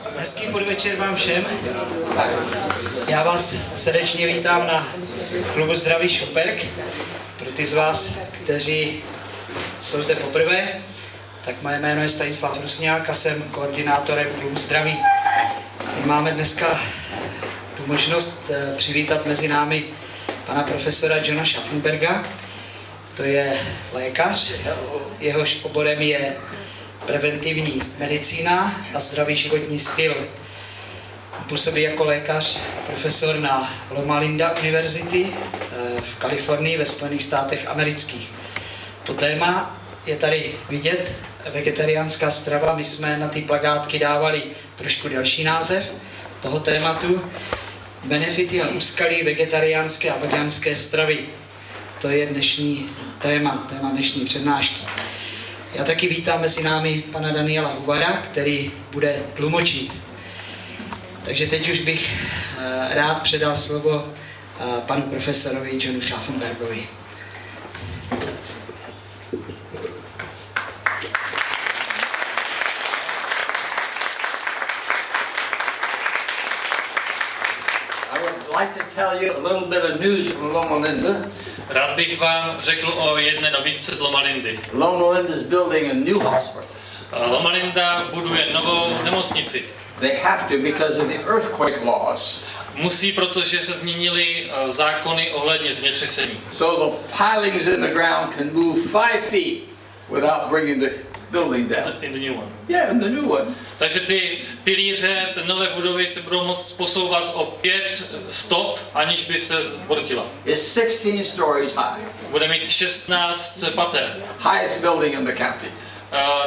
Hezký podvečer vám všem. Já vás srdečně vítám na klubu Zdravý Scharffenberg. Pro ty z vás, kteří jsou zde poprvé, tak moje jméno je Stanislav Rusňák a jsem koordinátorem klubu Zdraví. My máme dneska tu možnost přivítat mezi námi pana profesora Johna Scharffenberga. To je lékař, jehož oborem je preventivní medicína a zdravý životní styl. Působí jako lékař a profesor na Loma Linda University v Kalifornii ve Spojených státech amerických. To téma je tady vidět, vegetariánská strava. My jsme na ty plakátky dávali trošku delší název toho tématu. Benefity a úskalí vegetariánské a veganské stravy. To je dnešní téma dnešní přednášky. Já taky vítám mezi námi pana Daniela Huvara, který bude tlumočit. Takže teď už bych rád předal slovo panu profesorovi Johnu Scharffenbergovi. Like to tell you a little bit of news from Loma Linda. Rád bych vám řekl o jedné novince z Loma Lindy. Loma Linda is building a new hospital. Loma Linda buduje novou nemocnici. They have to because of the earthquake laws. Musí, protože se změnily zákony ohledně zemětřesení. So the pilings in the ground can move 5 feet without bringing the building down. In the new one. Yeah, in the new one. Takže ty pilíře, ty nové budovy se budou moct posouvat o 5 stop, aniž by se zbortila. It's 16 stories high. Bude mít 16 pater. Highest building in the county.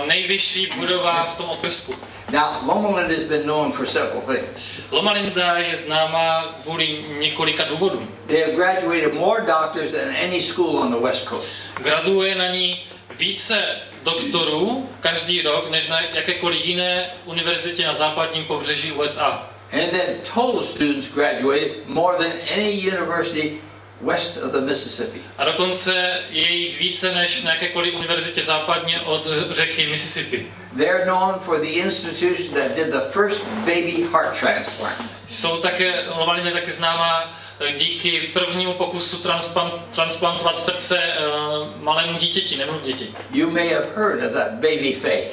Nejvyšší budova v tom okrsku. Now, Loma Linda has been known for several things. Loma Linda je známá kvůli několika důvodům. They have graduated more doctors than any school on the West Coast. Graduje na ní více doktorů každý rok, než na jakékoliv jiné univerzitě na západním pobřeží USA. And then total students graduated more than any university west of the Mississippi. A dokonce je jich více než na jakékoliv univerzitě západně od řeky Mississippi. They're known for the institution that did the first baby heart transplant. Jsou také, Loma Linda je také známá díky prvnímu pokusu transplantovat srdce malému dítěti, nemluvděti. You may have heard of that baby Faye.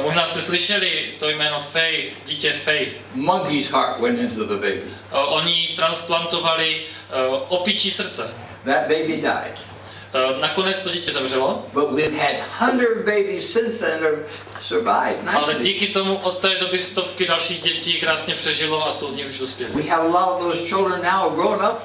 Možná jste slyšeli to jméno Faye, dítě Faye. Monkey's heart went into the baby. Oni transplantovali opičí srdce. That baby died. Nakonec to dítě zemřelo. But we've had 100 babies since then that survived nicely. Ale díky tomu od té doby stovky dalších dětí krásně přežilo a jsou z nich už dospělí. We have a lot of those children now grown up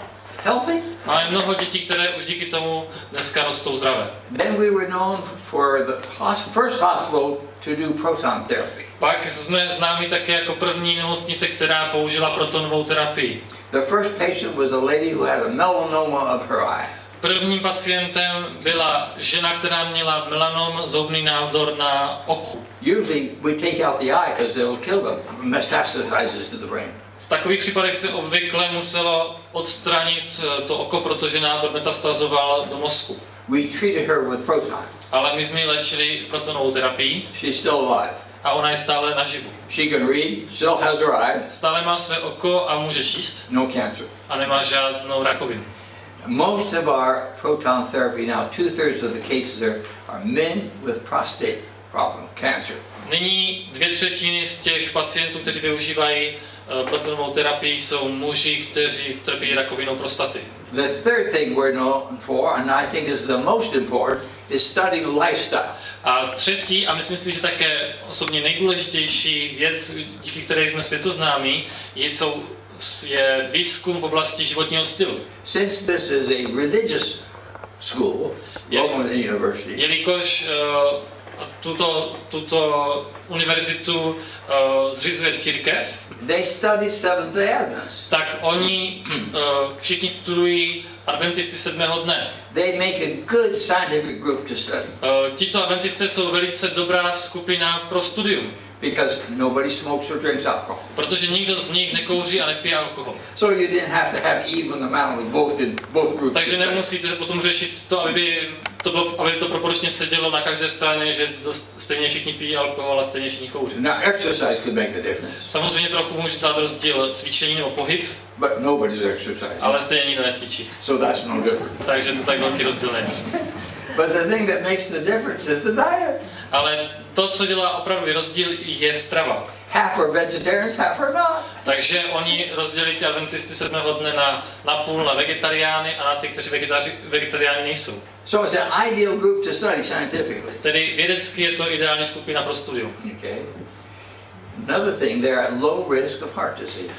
healthy. Máme mnoho dětí, které už díky tomu dneska rostou zdravé. Then we were known for the first hospital to do proton therapy. Pak jsme známi také jako první nemocnice, která použila protonovou terapii. The first patient was a lady who had a melanoma of her eye. Prvním pacientem byla žena, která měla melanom, zhoubný nádor na oku. Usually we take out the eye because it will kill them. Metastasizes to the brain. V takových případech se obvykle muselo odstranit to oko, protože nádor metastazoval do mozku. We treated her with proton. Ale my jsme ji léčili protonovou terapií. She's still alive. A ona je stále naživu. She can read, still has her eye. Stále má své oko a může číst. No cancer. A nemá žádnou rakovinu. Most of our proton therapy now, 2/3 of the cases are men with prostate problem, cancer. Nyní 2/3 z těch pacientů, kteří využívají protonovou terapii, jsou muži, kteří trpí rakovinou prostaty. The third thing we're known for, and I think is the most important, is studying lifestyle. A třetí, a myslím si, že také osobně nejdůležitější věc, díky které jsme světoznámí, je výzkum v oblasti životního stylu. Since this is a religious school, Loma University, jelikož tuto univerzitu zřizuje církev, they study Seventh-day Adventists. tak oni všichni studují adventisty 7. dne. They make a good scientific group to study. Tito adventisté jsou velice dobrá skupina pro studium. Because nobody smokes or drinks alcohol. Protože nikdo z nich nekouří a nepije alkohol. So you didn't have to have even amount of both groups. Takže nemusíte potom řešit to, aby to proporčně sedělo na každé straně, že stejně všichni pijí alkohol a stejně všichni kouří. Now, exercise could make a difference, Samozřejmě trochu může dát rozdíl cvičení nebo pohyb, but nobody's exercising. ale stejně nikdo necvičí. So that's no different. Takže to tak velký rozdíl není. But the thing that makes the difference is the diet. Ale to, co dělá opravdu rozdíl, je strava. Half are vegetarians, half are not. Takže oni rozdělili ty adventisty 7. dne na půl na vegetariány a na ty, kteří vegetariáni nejsou. So it's an ideal group to study scientifically. Tedy vědecky je to ideální skupina pro studium. Okay. Another thing, they're at low risk of heart disease.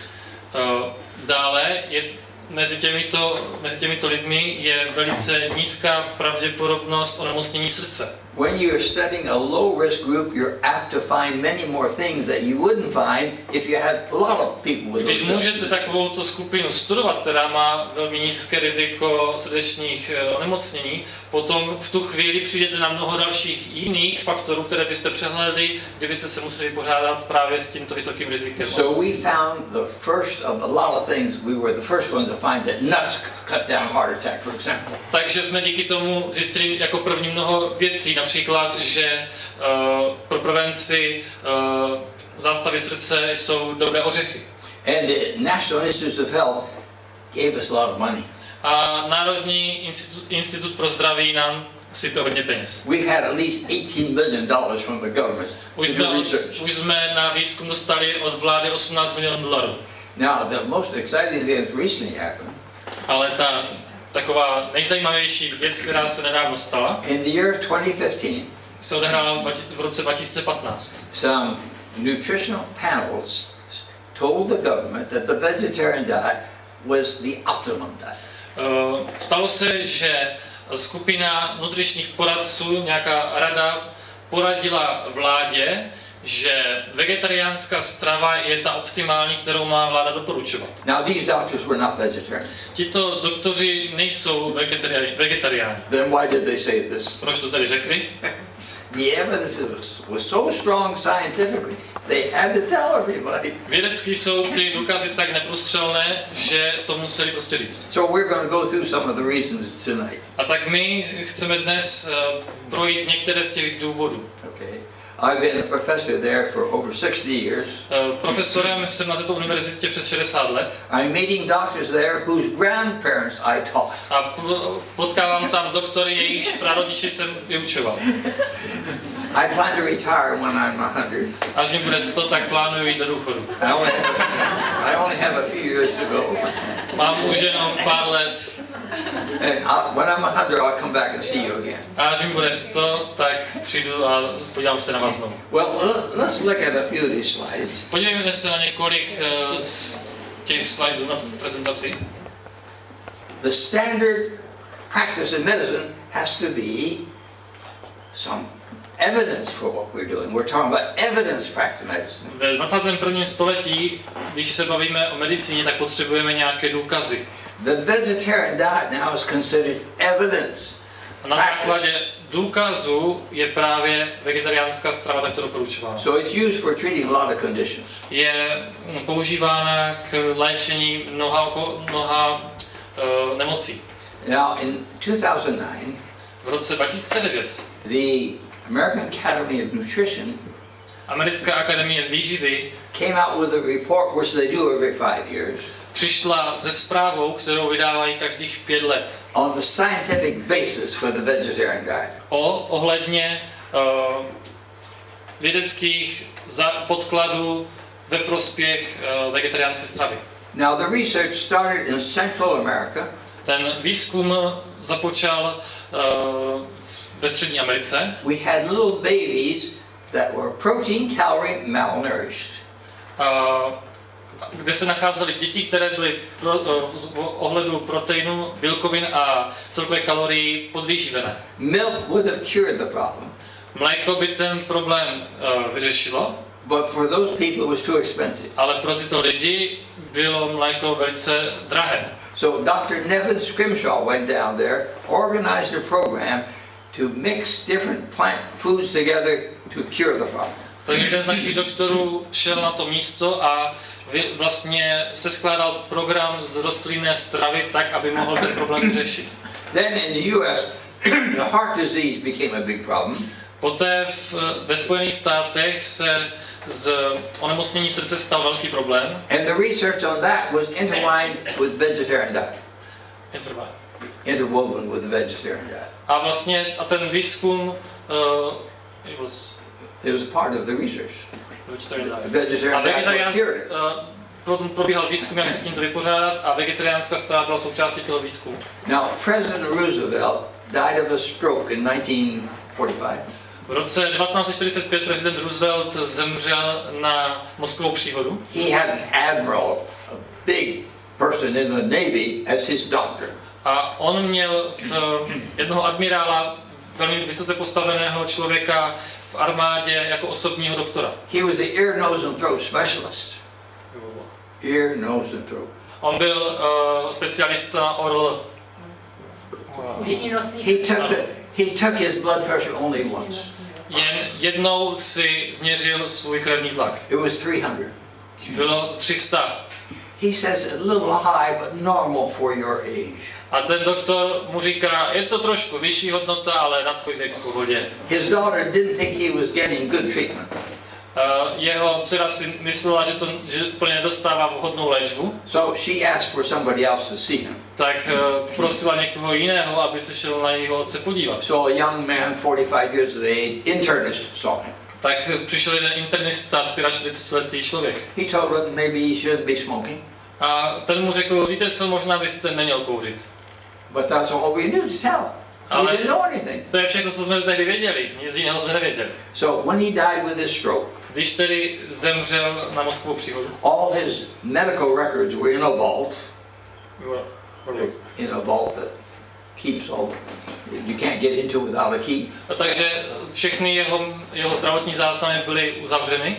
Dále je mezi těmito lidmi je velice nízká pravděpodobnost onemocnění srdce. When you're studying a low risk group, you're apt to find many more things that you wouldn't find if you had a lot of people with Když those můžete takovouto skupinu studovat, která má velmi nízké riziko srdečních onemocnění, potom v tu chvíli přijdete na mnoho dalších jiných faktorů, které byste přehlédli, kdybyste se museli vypořádat právě s tímto vysokým rizikem. So we found the first of a lot of things. We were the first ones to find that nuts cut down heart attack, for example. Takže jsme díky tomu zjistili jako první mnoho věcí, například, že pro prevenci zástavy srdce jsou dobré ořechy. And the National Institute of Health gave us a lot of money. A Národní institut pro zdraví nám sype hodně peněz. We've had at least $18 million from the government to do research. Už jsme na výzkum dostali od vlády $18 milionů. Now, the most exciting thing that recently happened. Ale ta taková nejzajímavější věc, která se nedávno stala, In the year 2015, se odehrála v roce 2015. some nutritional panels told the government that the vegetarian diet was the optimum diet. Stalo se, že skupina nutričních poradců, nějaká rada, poradila vládě, že vegetariánská strava je ta optimální, kterou má vláda doporučovat. Now, these doctors were not vegetarians. Tito doktoři nejsou vegetariáni. Then why did they say this? Proč to tady řekli? The evidence was so strong scientifically, they had to tell everybody. Vědecky jsou ty důkazy tak neprůstřelné, že to museli prostě říct. So we're going to go through some of the reasons tonight. A tak my chceme dnes projít některé z těch důvodů. Okay. I've been a professor there for over 60 years. Profesorem jsem na této univerzitě přes 60 let. I'm meeting doctors there whose grandparents I taught. A potkávám tam doktory, jejichž prarodiči jsem vyučoval. I plan to retire when I'm 100. Až mi bude 100, tak plánuju jít do důchodu. I only have a few years to go. Mám už jenom pár let. And when I'm 100, I'll come back and see you again. A až mi bude 100, tak přijdu a podívám se na vás znovu. Well, let's look at a few of these slides. Podívejme se na několik z těch slajdů na prezentaci. The standard practice in medicine has to be some evidence for what we're doing. We're talking about evidence-backed medicine. Ve 21. století, když se bavíme o medicíně, tak potřebujeme nějaké důkazy. The vegetarian diet now is considered evidence. A na základě důkazu je právě vegetariánská strava takto doporučována. So it's used for treating a lot of conditions. Je používána k léčení mnoha nemocí. Now, in 2009, V roce 2009 the American Academy of Nutrition Americká akademie výživy came out with a report, which they do every 5 years, přišla se zprávou, kterou vydávají každých 5 let. on the scientific basis for the vegetarian diet. Ohledně vědeckých podkladů ve prospěch vegetariánské stravy. Now, the research started in Central America. Ten výzkum započal ve Střední Americe. We had little babies that were protein, calorie malnourished. Kde se nacházely děti, které byly z ohledu proteinu, bílkovin a celkové kalorií podvyživené. Milk would have cured the problem. Mléko by ten problém vyřešilo, but for those people it was too expensive. Ale pro tyto lidi bylo mléko velice drahé. So Dr. Nevin Scrimshaw went down there, organized a program to mix different plant foods together to cure the problem. Tak jeden z našich doktorů šel na to místo a vlastně se skládal program z rostlinné stravy tak, aby mohl ten problém řešit. Then in the US, the heart disease became a big problem. Poté ve Spojených státech se z onemocnění srdce stal velký problém. And the research on that was intertwined with vegetarian diet. Interwoven with the vegetarian diet. A vlastně ten výzkum It was part of the research. A potom probíhal výzkum, jak se s tímto vypořádat, a vegetariánská strava byla součástí toho výzkumu. Now, President Roosevelt died of a stroke in 1945. V roce 1945 prezident Roosevelt zemřel na mozkovou příhodu. He had an admiral, a big person in the Navy, as his doctor. A on měl jednoho admirála, velmi vysoce postaveného člověka v armádě jako osobního doktora. He was the ear, nose and throat specialist. Ear, nose and throat. On byl specialista na orl. He took his blood pressure only once. Jen jednou si změřil svůj krevní tlak. It was 300. Bylo 300. He says a little high, but normal for your age. A ten doktor mu říká, je to trošku vyšší hodnota, ale na tvůj věk v pohodě. His daughter didn't think he was getting good treatment. Jeho dcera si myslela, že plně nedostává vhodnou léčbu. So she asked for somebody else to see him. Tak prosila někoho jiného, aby se šel na jeho otce podívat. So a young man, 45 years of age, internist saw him. Tak přišel jeden internista, 45letý člověk. He told him maybe he shouldn't be smoking. A ten mu řekl, víte co, možná byste neměl kouřit. But that's all we knew to tell. We didn't know anything. To je všechno, co jsme tehdy věděli. Nic jiného jsme nevěděli. So when he died with his stroke, když tedy zemřel na mozkovou příhodu, all his medical records were in a vault. In a vault that keeps all. You can't get into without a key. A takže všechny jeho zdravotní záznamy byly uzavřeny.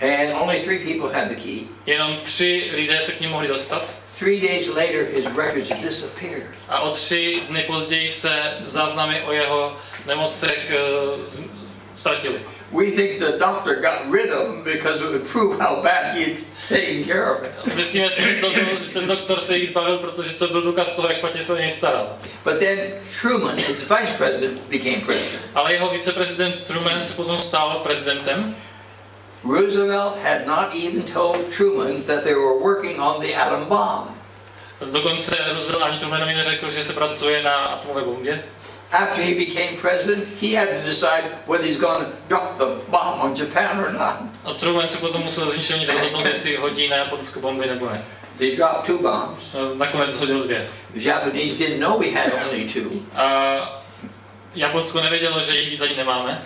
And only 3 people had the key. Jenom 3 lidé se k ním mohli dostat. 3 days later, his records disappeared. A o 3 dny později se záznamy o jeho nemocech ztratily. We think the doctor got rid of him because it would prove how bad he had taken care of it. Myslíme si, že ten doktor se jich zbavil, protože to byl důkaz toho, jak špatně se o něj staral. But then Truman, his vice president, became president. Ale jeho viceprezident Truman se potom stal prezidentem. Roosevelt had not even told Truman that they were working on the atom bomb. Dokonce Roosevelt ani Trumanovi neřekl, že se pracuje na atomové bombě. After he became president, he had to decide whether he's going to drop the bomb on Japan or not. A Truman se potom musel zničení rozhodnout, jestli hodí na japonskou bomby nebo ne. They dropped 2 bombs. Nakonec hodil 2. The Japanese didn't know we had only 2. A Japonsko nevědělo, že jich víc ani nemáme.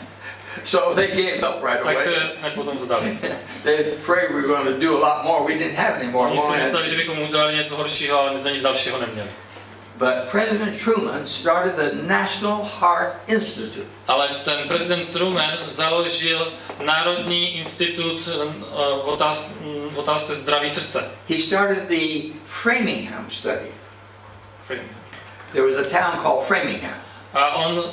So they gave up right away. Tak se hned potom vzdali. They afraid we were going to do a lot more. We didn't have any more. Oni si mysleli, že bychom udělali něco horšího, ale my jsme nic dalšího neměli. But President Truman started the National Heart Institute. Ale ten prezident Truman založil Národní institut v otázce zdraví srdce. He started the Framingham study. There was a town called Framingham. A on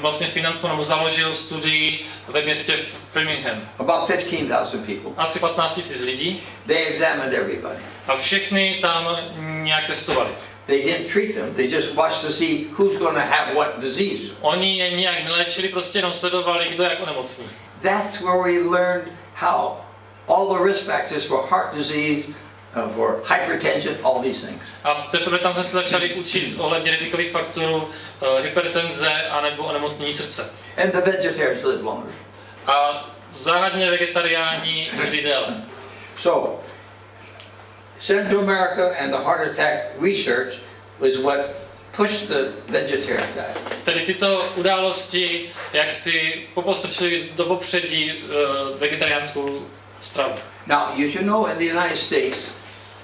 vlastně financoval nebo založil studii ve městě Framingham. About 15,000 people. Asi 15 000 lidí. They examined everybody. A všechny tam nějak testovali. They didn't treat them. They just watched to see who's going to have what disease. Oni je nějak neléčili, prostě jenom sledovali, kdo jak onemocní. That's where we learned how all the risk factors for heart disease, for hypertension, all these things. A teprve tam se začali učit ohledně rizikových faktorů hypertenze anebo onemocnění srdce. And the vegetarians live longer. A záhadně vegetariáni žili déle. So, Central America and the heart attack research was what pushed the vegetarian diet. Tedy tyto události jak si popostrčily do popředí vegetariánskou stravu. Now, you should know in the United States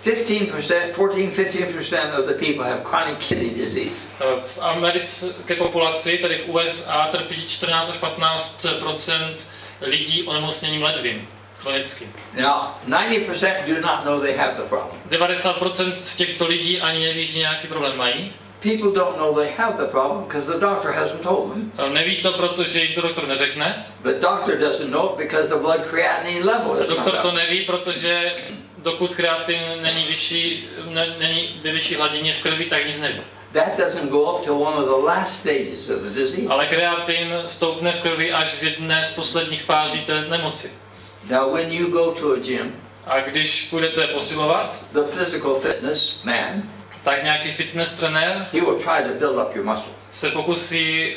15% of the people have chronic kidney disease. V americké populaci, tedy v USA, trpí 14 až 15% lidí onemocněním ledvin. Chronickým. Now, 90% do not know they have the problem. 90% z těchto lidí ani neví, že nějaký problém mají. People don't know they have the problem because the doctor hasn't told them. Neví to, protože jim to doktor neřekne. The doctor doesn't know it because the blood creatinine level is not Doktor to up. neví, protože dokud kreatin není vyšší, není ve vyšší hladině v krvi, tak nic neví. that doesn't go up to one of the last stages of the disease. Ale kreatin stoupne v krvi až v jedné z posledních fází té nemoci. Now, when you go to a gym, A když budete posilovat, the physical fitness man, tak nějaký fitness trenér he will try to build up your muscle. se pokusí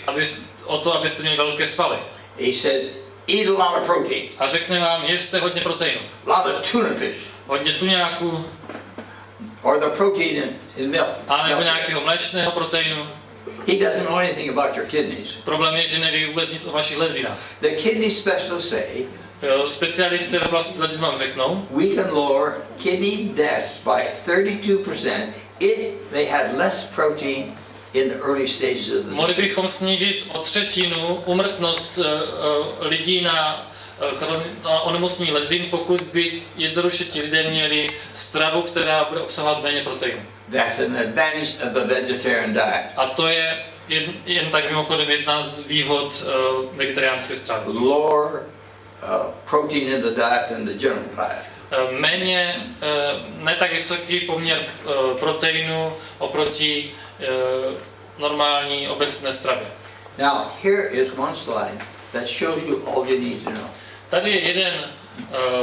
o to, abyste měli velké svaly. He says, eat a lot of protein, A řekne vám, jeste hodně proteinu, a lot of tuna fish, hodně tuňáků, or the protein in milk. a nebo nějakého mléčného proteinu. He doesn't know anything about your kidneys. Problém je, že neví vůbec nic o vašich ledvinách. The kidney specialists say Specialisté v oblasti ledvin vám řeknou, we can lower kidney deaths by 32% if they had less protein in the early stages of the mohli disease. bychom snížit o 1/3 úmrtnost lidí na onemocnění ledvin, pokud by jednoduše ti lidé měli stravu, která bude obsahovat méně proteinu. That's an advantage of the vegetarian diet. A to je jen tak mimochodem jedna z výhod vegetariánské stravy. Lower protein in the diet than the general diet. Méně, ne tak vysoký poměr proteinu oproti normální obecné stravě. Now, here is one slide that shows you all you need to know. Tady je jeden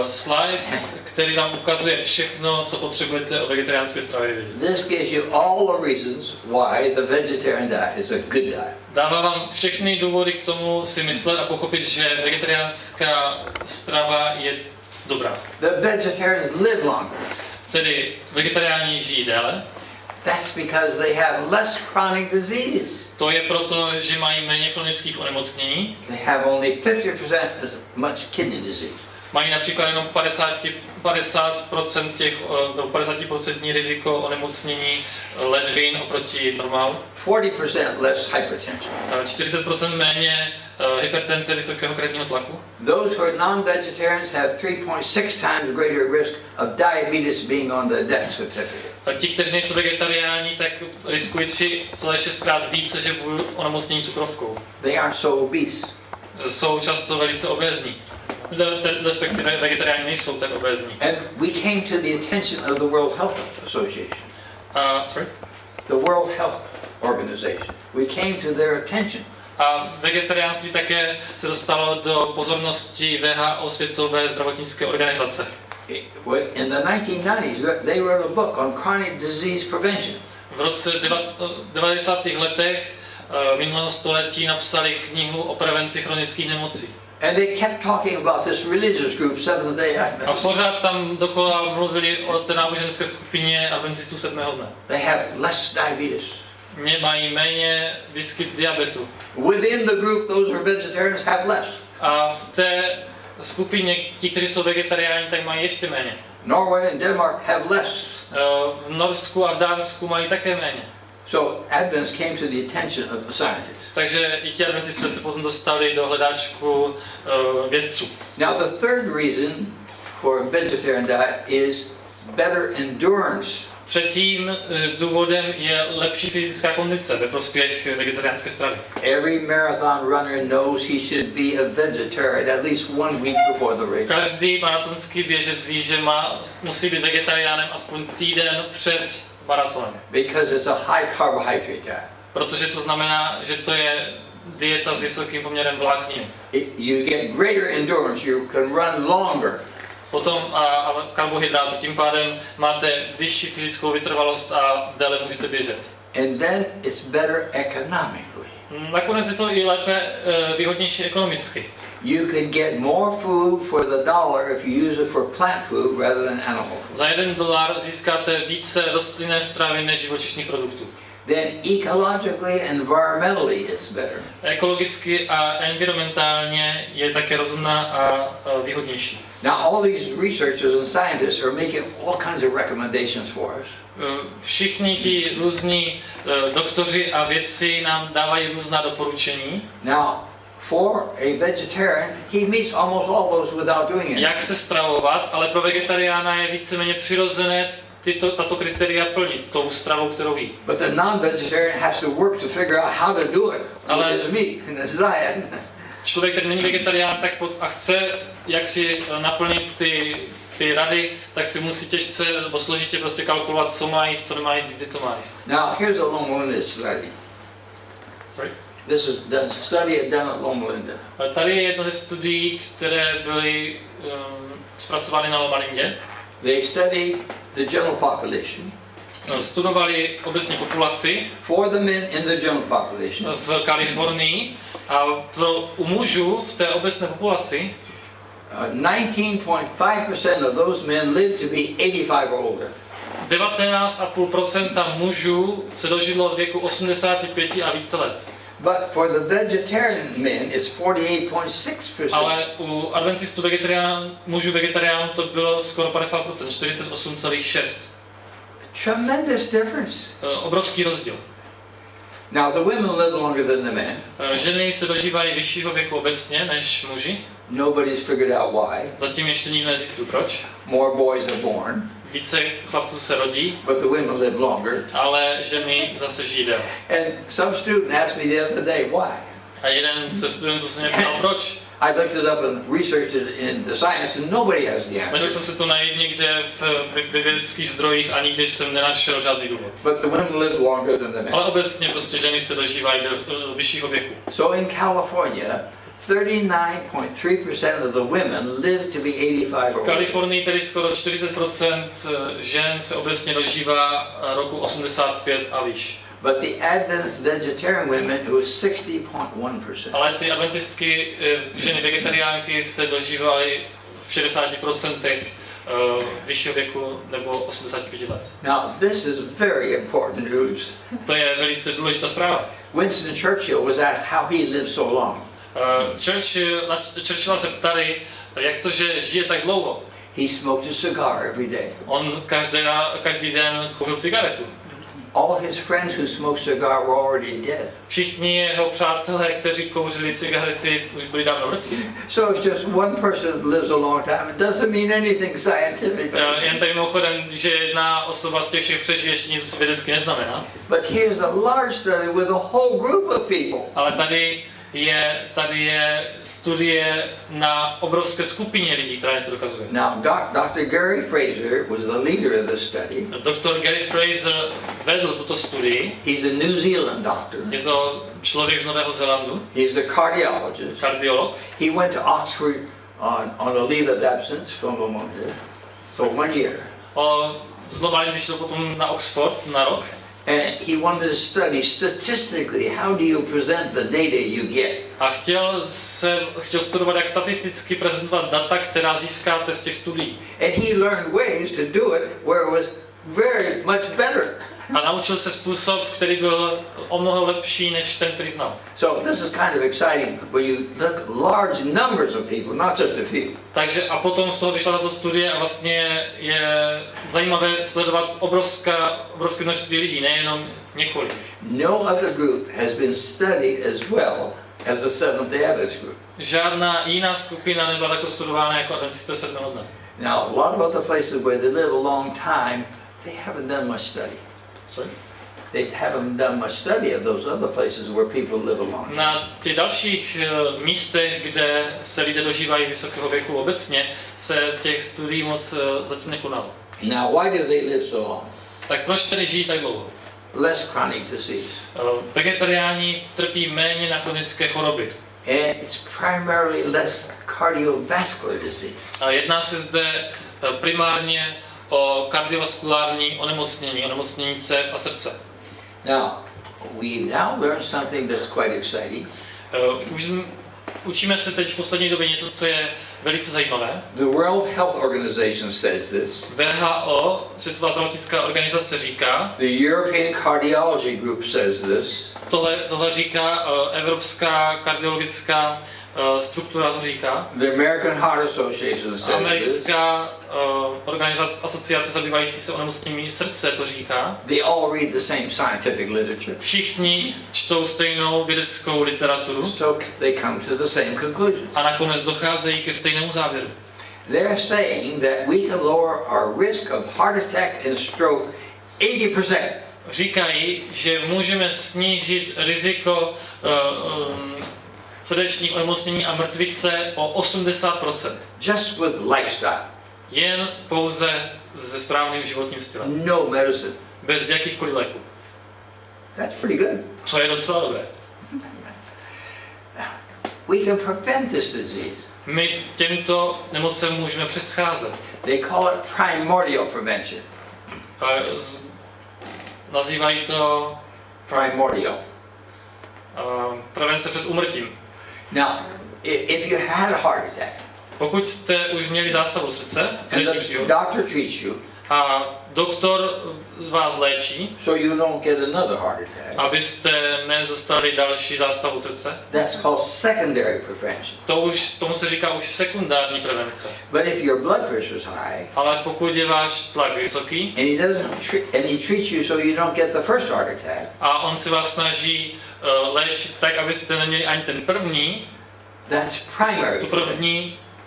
slide, který vám ukazuje všechno, co potřebujete o vegetariánské stravě vědět. This gives you all the reasons why the vegetarian diet is a good diet. Dává vám všechny důvody k tomu si myslet a pochopit, že vegetariánská strava je dobrá. The vegetarians live longer. Tedy vegetariáni žijí déle. That's because they have less chronic disease. To je proto, že mají méně chronických onemocnění. They have only 50% as much kidney disease. Mají například jenom 50% těch, 50% riziko onemocnění ledvin oproti normálu. 40% less hypertension. 40% méně hypertenze vysokého krevního tlaku. Those who are non-vegetarians have 3.6 times greater risk of diabetes being on the death certificate. A ti, kteří nejsou vegetariáni, tak riskují 3,6krát více, že budou onemocnění cukrovkou. They aren't so obese. Jsou často velice obézní. Respektive vegetariáni nejsou tak obézní. And we came to the attention of the World Health Association. Sorry? The World Health Organization. We came to their attention. A vegetariánství také se dostalo do pozornosti WHO, Světové zdravotnické organizace. In the 1990s, they wrote a book on chronic disease prevention. V roce 90. letech minulého století napsali knihu o prevenci chronických nemocí. And they kept talking about this religious group, Seventh-day A Adventists. pořád tam dokola mluvili o té náboženské skupině adventistů 7. dne. They have less diabetes. Mají méně výskyt diabetu. Within the group, those who are vegetarians have less. A v té skupině, ti, kteří jsou vegetariáni, tak mají ještě méně. Norway and Denmark have less. V Norsku a v Dánsku mají také méně. So Adventists came to the attention of the scientists. Takže i ti adventisté se potom dostali do hledáčku vědců. Now the third reason for a vegetarian diet is better endurance. Třetím důvodem je lepší fyzická kondice ve prospěch vegetariánské stravy. Every marathon runner knows he should be a vegetarian at least 1 week before the race. Každý maratonský běžec ví, že musí být vegetariánem aspoň týden před maratonem. Because it's a high carbohydrate diet. Protože to znamená, že to je dieta s vysokým poměrem vláknin. You get greater endurance, you can run longer. Potom a karbohydráty, tím pádem máte vyšší fyzickou vytrvalost a déle můžete běžet. And then it's better economically. Nakonec je to i lépe výhodnější ekonomicky. You can get more food for the dollar if you use it for plant food rather than animal food. Za $1 získáte více rostlinné stravy než živočišných produktů. Then ecologically, environmentally, it's better. Ekologicky a environmentálně je také rozumná a výhodnější. Now, all these researchers and scientists are making all kinds of recommendations for us. Všichni ti různí doktoři a vědci nám dávají různá doporučení. Now, for a vegetarian, he meets almost all those without doing it. Jak se stravovat, ale pro vegetariána je víceméně přirozené tato kritéria plnit tou stravou, kterou jí. But the non-vegetarian has to work to figure out how to do it with his meat and his diet. Člověk, který není vegetarián, tak a chce jak si naplnit ty ty rady, tak si musí těžce nebo složitě prostě kalkulovat, co má jíst, co nemá jíst, kdy to má jíst. Now, here's a Loma Linda study. Sorry? This is done, study done at Loma Linda. Tady je jedna ze studií, které byly zpracovány na Loma Lindě. They studied the general population. Studovali obecně populaci For the men in the general population. v Kalifornii a u mužů v té obecné populaci 19.5% of those men lived to be 85 or older. 19,5% mužů se dožilo od věku 85 a více let. But for the vegetarian men, it's 48.6%. Ale u adventistů mužů vegetariánů to bylo skoro 50%, 48,6%. Tremendous difference. Obrovský rozdíl. Now the women live longer than the men. Ženy se dožívají vyššího věku obecně než muži. Nobody's figured out why. Zatím ještě nikdo nezjistil proč. More boys are born. Více chlapců se rodí, but the women live longer. Ale ženy zase žijí déle. And some student asked me the other day, why? A jeden ze studentů se mě ptal, proč? I looked it up and researched it in the science and nobody has the answer. Snažil jsem se to najít někde ve vědeckých zdrojích a nikdy jsem nenašel žádný důvod. But the women live longer than the men. Ale obecně prostě ženy se dožívají do vyššího věku. So in California, 39.3% of the women live to be 85 or older. V Kalifornii tedy skoro 40% žen se obecně dožívá roku 85 a výš. But the Adventist vegetarian women, it was 60.1%. Ale ty adventistky, ženy vegetariánky se dožívaly v 60% vyššího věku nebo 85 let. Now, this is very important news. To je velice důležitá zpráva. Winston Churchill was asked how he lived so long. Churchilla se ptali, jak to, že žije tak dlouho. He smoked a cigar every day. On každý den kouřil cigaretu. All his friends who smoked cigar were already dead. Všichni jeho přátelé, kteří kouřili cigarety, už byli dávno mrtví. So if just one person lives a long time, it doesn't mean anything scientific. Jen tak mimochodem, že jedna osoba z těch všech přežije, ještě nic vědecky neznamená. But here's a large study with a whole group of people. Ale tady je studie na obrovské skupině lidí, která něco dokazuje. Now, Dr. Gary Fraser was the leader of this study. Dr. Gary Fraser vedl tuto studii. He's a New Zealand doctor. Je to člověk z Nového Zélandu. He's a cardiologist. Kardiolog. He went to Oxford on a leave of absence from Vermont for 1 year. Znovu šel potom na Oxford na rok. And he wanted to study statistically how do you present the data you get. A chtěl studovat, jak statisticky prezentovat data, která získáte z těch studií. And he learned ways to do it where it was very much better. A naučil se způsob, který byl o mnoho lepší než ten, který znal. So this is kind of exciting when you look large numbers of people, not just a few. Takže a potom z toho vyšla tato studie a vlastně je zajímavé sledovat obrovské množství lidí, nejenom několik. No other group has been studied as well as the Seventh-day Adventist group. Žádná jiná skupina nebyla takto studována jako adventisté sedmého dne. Now, a lot of other places where they live a long time, they haven't done much study. Sorry? They haven't done much study of those other places where people live a long time. Na těch dalších místech, kde se lidé dožívají vysokého věku obecně, se těch studií moc zatím nekonalo. Now, why do they live so long? Tak proč tedy žijí tak dlouho? Less chronic disease. Vegetariáni trpí méně na chronické choroby. And it's primarily less cardiovascular disease. A jedná se zde primárně o kardiovaskulární onemocnění cév a srdce. Now, we now learn something that's quite exciting. Učíme se teď v poslední době něco, co je velice zajímavé. The World Health Organization says this. WHO, Světová zdravotnická organizace, říká. The European Cardiology Group says this. Tohle říká Evropská kardiologická struktura, to říká. The American Heart Association says Americká asociace zabývající se onemocněním srdce to říká. They all read the same scientific literature. Všichni čtou stejnou vědeckou literaturu. So they come to the same conclusion. A nakonec docházejí ke stejnému závěru. They're saying that we can lower our risk of heart attack and stroke 80%. Říkají, že můžeme snížit riziko srdečních onemocnění a mrtvice o 80%. Just with lifestyle. jen pouze se správným životním stylem. No medicine. Bez jakýchkoliv léků. That's pretty good. To je docela dobré. We can prevent this disease. My těmto nemocem můžeme předcházet. They call it primordial prevention. Nazývají to Primordial. prevence před úmrtím. Now, if you had a heart attack, Pokud jste už měli zástavu srdce, and srdeční the příhod, doctor treats you, a doktor vás léčí, so you don't get another heart attack, abyste nedostali další zástavu srdce, that's called secondary prevention. tomu se říká už sekundární prevence. But if your blood pressure is high, Ale pokud je váš tlak vysoký and he treats you so you don't get the first heart attack, a on se vás snaží léčit tak, abyste neměli ani ten první, that's primary.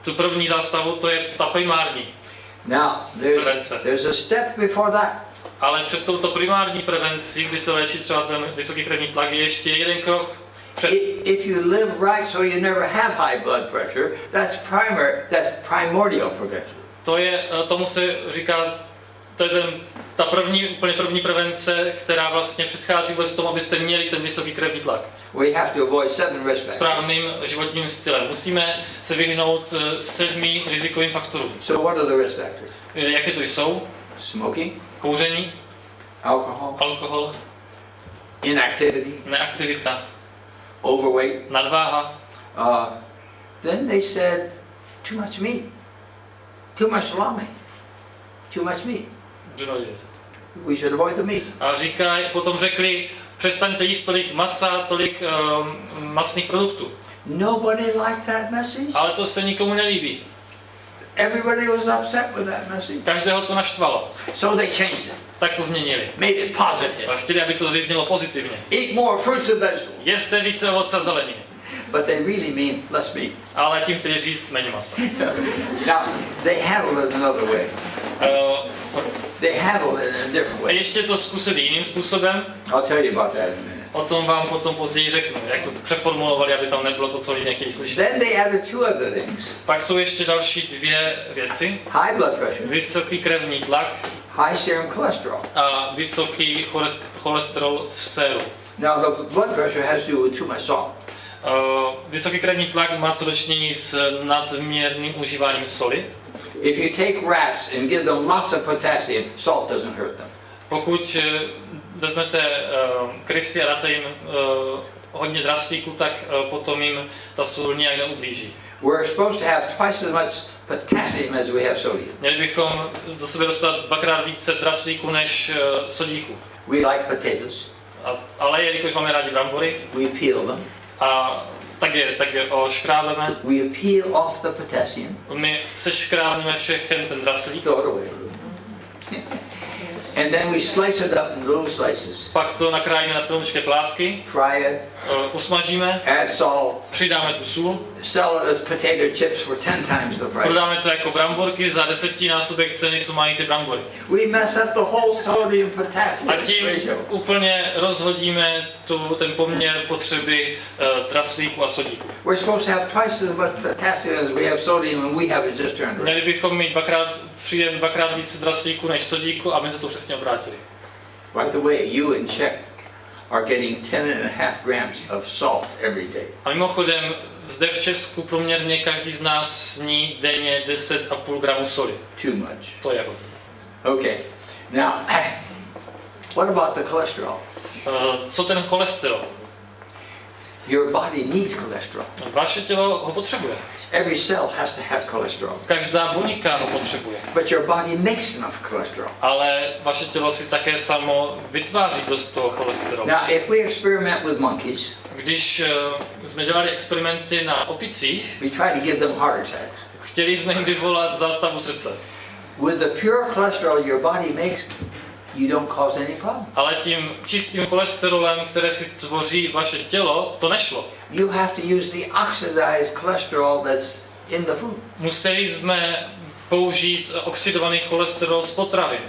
tu první zástavu, to je ta primární. Now, there's a step before that. Ale před touto primární prevencí, kdy se léčí třeba ten vysoký krevní tlak, je ještě jeden krok před. If you live right so you never have high blood pressure, that's primordial prevention. Tomu se říká, to je ta úplně první prevence, která vlastně předchází vůbec tomu, abyste měli ten vysoký krevní tlak. We have to avoid 7 risk factors. Správným životním stylem. Musíme se vyhnout 7 rizikovým faktorům. So what are the risk factors? Jaké to jsou? Smoking, Kouření, alkohol, inactivity, neaktivita, overweight. nadváha. Then they said too much meat, too much salami, too much meat. We should avoid the meat. A potom řekli, přestaňte jíst tolik masa, tolik masných produktů. Nobody liked that message. Ale to se nikomu nelíbí. Everybody was upset with that message. Každého to naštvalo. So they changed it. Tak to změnili. Made it positive. A chtěli, aby to vyznělo pozitivně. Eat more fruits and vegetables. Jeste více ovoce a zeleniny. But they really mean less meat. Ale tím chtěli říct méně masa. Now, they handled it another way. They handled it in a different A way. ještě to zkusili jiným způsobem. I'll tell you about that in a minute. O tom vám potom později řeknu, jak to přeformulovali, aby tam nebylo to, co lidi nechtějí slyšet. Then they added 2 other things. Pak jsou ještě další 2 věci. High blood pressure, Vysoký krevní tlak high serum cholesterol. a vysoký cholesterol v séru. Now, the blood pressure has to do with too much salt. Vysoký krevní tlak má co dočinění s nadměrným užíváním soli. If you take rats and give them lots of potassium, salt doesn't hurt them. Pokud vezmete krysy a dáte jim hodně draslíku, tak potom jim ta sůl nijak neublíží. We're supposed to have twice as much potassium as we have sodium. Měli bychom do sebe dostat 2krát více draslíku než sodíku. We like potatoes. Ale jelikož máme rádi brambory, We peel them. a tak je oškrábeme, We peel off the potassium. my seškrábneme všechen ten draslík, Throw it away. And then we slice it up in little slices. pak to nakrájíme na tenoučké plátky, Fry it. usmažíme, Add salt. přidáme tu sůl, Sell it as potato chips for 10 times the price. prodáme to jako bramborky za 10násobek ceny, co mají ty brambory. We mess up the whole sodium A potassium tím ratio. úplně rozhodíme ten poměr potřeby draslíku a sodíku. We're supposed to have twice as much potassium as we have sodium, and we have it just turned around. Měli bychom mít dvakrát více draslíku než sodíku a my to přesně obrátili. By the way, you in Czech are getting 10.5 grams of salt every day. A mimochodem, zde v Česku průměrně každý z nás sní denně 10,5 gramu soli. Too much. To je hodně. Okay. Now, what about the cholesterol? Co ten cholesterol? Your body needs cholesterol. Vaše tělo ho potřebuje. Every cell has to have cholesterol. Každá buňka ho potřebuje. But your body makes enough cholesterol. Ale vaše tělo si také samo vytváří dost toho cholesterolu. Now, if we experiment with monkeys, Když jsme dělali experimenty na opicích, we try to give them heart attacks. chtěli jsme jim vyvolat zástavu srdce. With the pure cholesterol your body makes, you don't cause any problem. Ale tím čistým cholesterolem, které si tvoří vaše tělo, to nešlo. You have to use the oxidized cholesterol that's in the food. Museli jsme použít oxidovaný cholesterol z potravin.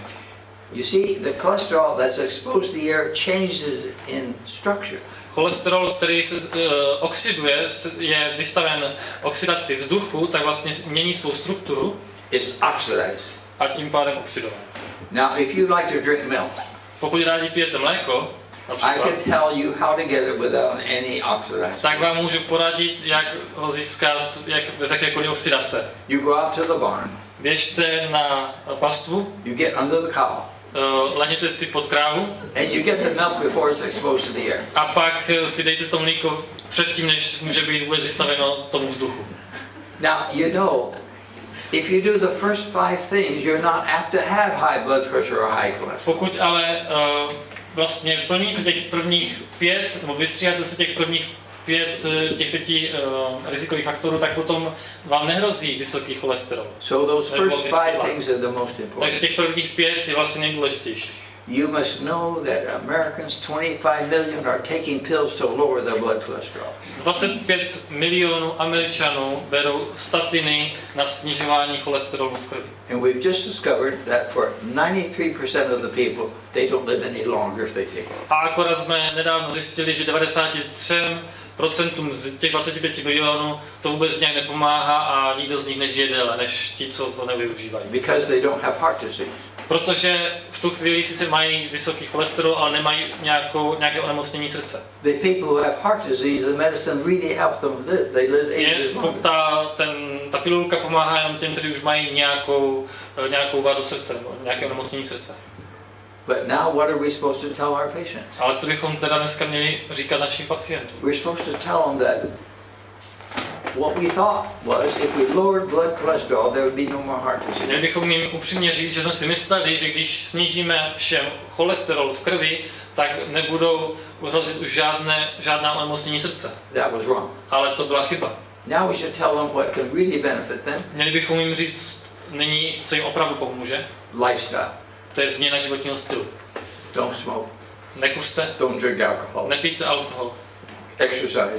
You see, the cholesterol that's exposed to the air changes in structure. Cholesterol, který se oxiduje, je vystaven oxidaci vzduchu, tak vlastně mění svou strukturu. it's oxidized. a tím pádem oxidovat. Now, if you like to drink milk, Pokud rádi pijete mléko, I například, can tell you how to get it without any oxidizing. tak vám můžu poradit, jak ho získat bez jakékoliv oxidace. You go out to the barn, Běžte na pastvu, you get under the cow, lehněte si pod krávu and you get the milk before it's exposed to the air. a pak si dejte to mlíko předtím, než může být vůbec vystaveno tomu vzduchu. Now, you know, if you do the first 5 things, you're not apt to have high blood pressure or high cholesterol. Pokud ale vlastně plníte těch prvních 5, nebo vystříháte se těch prvních 5 rizikových faktorů, tak potom vám nehrozí vysoký cholesterol. So those first 5 things are the most Takže important. těch prvních 5 je vlastně nejdůležitější. You must know that Americans, 25 million, are taking pills to lower their blood cholesterol. 25 milionů Američanů berou statiny na snižování cholesterolu v krvi. And we've just discovered that for 93% of the people, they don't live any longer if they take it. A akorát jsme nedávno zjistili, že 93% z těch 25 milionů to vůbec nějak nepomáhá a nikdo z nich nežije déle, než ti, co to nevyužívají. Because they don't have heart disease. Protože v tu chvíli sice mají vysoký cholesterol, ale nemají nějaké onemocnění srdce. The people who have heart disease, the medicine really helps them live. They live 8 years longer. Ta pilulka pomáhá jenom těm, kteří už mají nějakou vadu srdce nebo nějaké onemocnění srdce. But now what are we supposed to tell our patients? Ale co bychom teda dneska měli říkat našim pacientům? We're supposed to tell them that what we thought was if we lowered blood cholesterol, there would be no more heart disease. Měli bychom jim upřímně říct, že jsme si mysleli, že když snížíme všem cholesterol v krvi, tak nebudou hrozit už žádná onemocnění srdce. That was wrong. Ale to byla chyba. Now we should tell them what can really benefit them. Měli bychom jim říct, co jim opravdu pomůže. Lifestyle. To je změna životního stylu. Don't smoke. Nekuřte, Don't drink alcohol. nepijte alkohol, Exercise.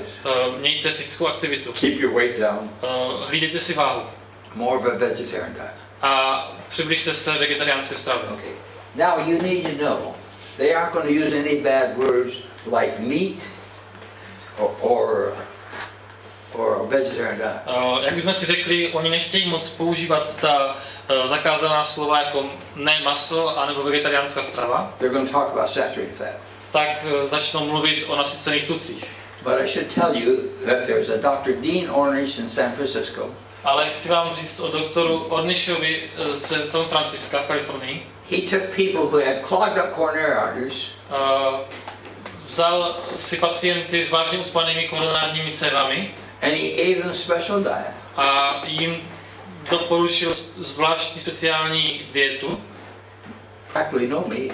mějte fyzickou aktivitu, Keep your weight down. hlídejte si váhu More of a vegetarian diet. a přibližte se vegetariánské stravy. Okay. Now you need to know they aren't going to use any bad words like meat or vegetarian diet. Jak už jsme si řekli, oni nechtějí moc používat ta zakázaná slova jako ne maso anebo vegetariánská strava, They're going to talk about saturated fat. tak začnou mluvit o nasycených tucích. But I should tell you that there's a Dr. Dean Ornish in San Francisco. Ale chci vám říct o doktoru Ornishovi z San Francisca v Kalifornii. He took people who had clogged up coronary arteries. Vzal si pacienty s vážně ucpanými koronárními cévami And he gave them special diet. a jim doporučil zvláštní speciální dietu. Practically no meat.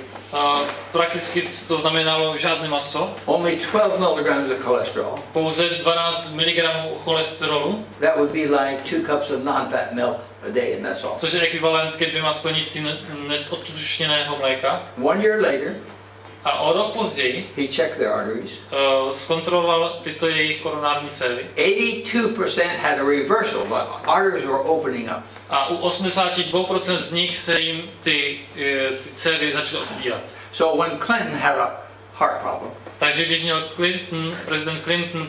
Prakticky to znamenalo žádné maso, Only 12 milligrams of cholesterol. pouze 12 mg cholesterolu, That would be like 2 cups of non-fat milk a day, and that's all. což je ekvivalent ke 2 sklenicím neodtučněného mléka. 1 year later, A o rok později he checked their arteries. zkontroloval tyto jejich koronární cévy 82% had a reversal, but arteries were opening up. a u 82% z nich se jim ty cévy začaly otvírat. So when Clinton had a heart problem, Takže když měl prezident Clinton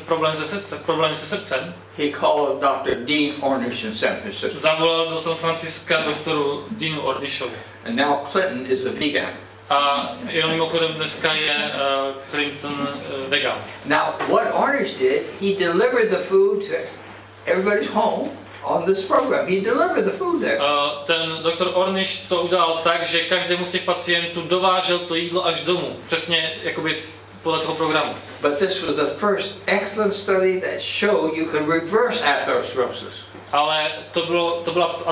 problém se srdcem, he called Dr. Dean Ornish in San Francisco. zavolal do San Francisca doktoru Deanu Ornishovi. And now Clinton is a vegan. A jenom mimochodem dneska je Clinton vegan. Now, what Ornish did, he delivered the food to everybody's home on this program. He delivered the food there. Ten doktor Ornish to udělal tak, že každému z těch pacientů dovážel to jídlo až domů. Přesně jakoby podle toho programu. But this was the first excellent study that showed you could reverse atherosclerosis. Ale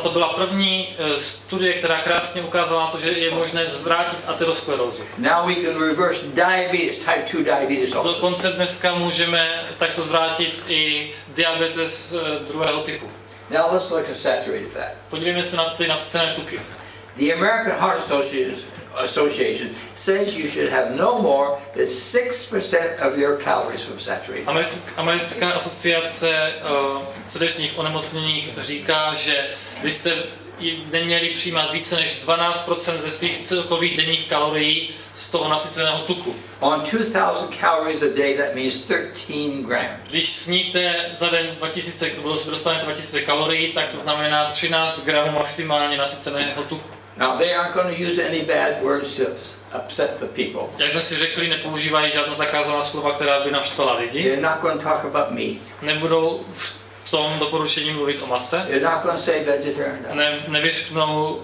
to byla první studie, která krásně ukázala na to, že je možné zvrátit aterosklerózu. Now we can reverse diabetes, type 2 diabetes also. Dokonce dneska můžeme takto zvrátit i diabetes druhého typu. Now let's look at saturated fat. Podívejme se na ty nasycené tuky. The American Heart Association says you should have no more than 6% of your calories from saturated fat. Americká asociace srdečních onemocnění říká, že byste neměli přijímat více než 12% ze svých celkových denních kalorií z toho nasyceného tuku. On 2000 calories a day, that means 13 grams. Když sníte za den 2000, nebo se dostanete 2000 kalorií, tak to znamená 13 gramů maximálně nasyceného tuku. Now, they aren't going to use any bad words to upset the people. Jak jsme si řekli, nepoužívají žádná zakázaná slova, která by naštvala lidi. They're not going to talk about meat. Nebudou v tom doporučení mluvit o mase. They're not going to say vegetarian. Nevyřknou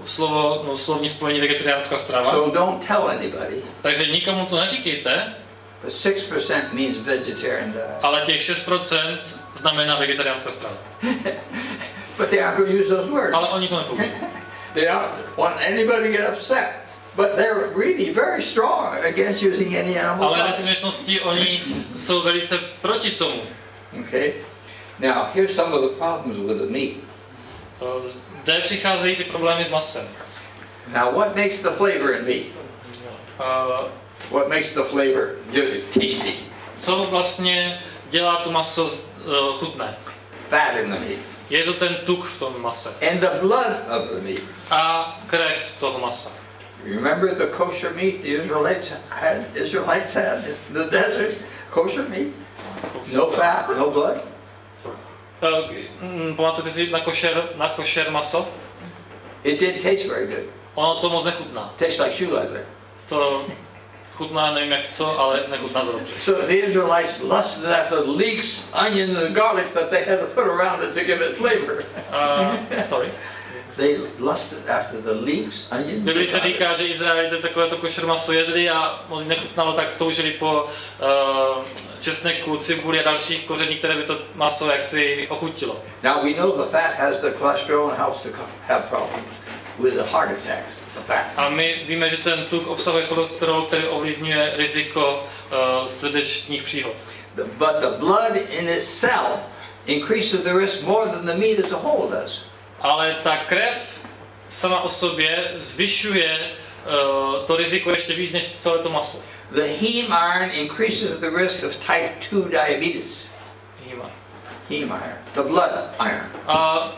slovní spojení vegetariánská strava. So don't tell anybody. Takže nikomu to neříkejte. But 6% means vegetarian diet. Ale těch 6% znamená vegetariánská strava. But they aren't going to use those words. Ale oni to nepoužijí. They don't want anybody to get upset. But they're really very strong against using any animal Ale ve product. skutečnosti oni jsou velice proti tomu. Okay. Now, here's some of the problems with the meat. Zde přicházejí ty problémy s masem. Now, what makes the flavor in meat? What makes the flavor tasty? Co vlastně dělá to maso chutné? Fat in the meat. Je to ten tuk v tom mase. And the blood of the meat. A krev toho masa. Remember the kosher meat the Israelites had in the desert? Kosher meat? No fat, no blood? Pamatujete si na košer maso? It didn't taste very good. Ono to moc nechutná. Tastes like shoe leather. To chutná nevím jak co, ale nechutná to dobře. So the Israelites lusted after the leeks, onion, and the garlics that they had to put around it to give it flavor. Sorry. They lusted after the leeks, onions. Bibli se říká, že Izraelité takovéto košer maso jedli a moc nechutnalo, tak toužili po česneku, cibuli a dalších kořeních, které by to maso jaksi ochutilo. Now we know the fat has the cholesterol and helps to have problems with the heart attacks. The fat. A my víme, že ten tuk obsahuje cholesterol, který ovlivňuje riziko srdečních příhod. But the blood in itself increases the risk more than the meat as a whole does. Ale ta krev sama o sobě zvyšuje to riziko ještě víc než celé to maso. The heme iron increases the risk of type 2 diabetes. Heme iron, the blood iron. A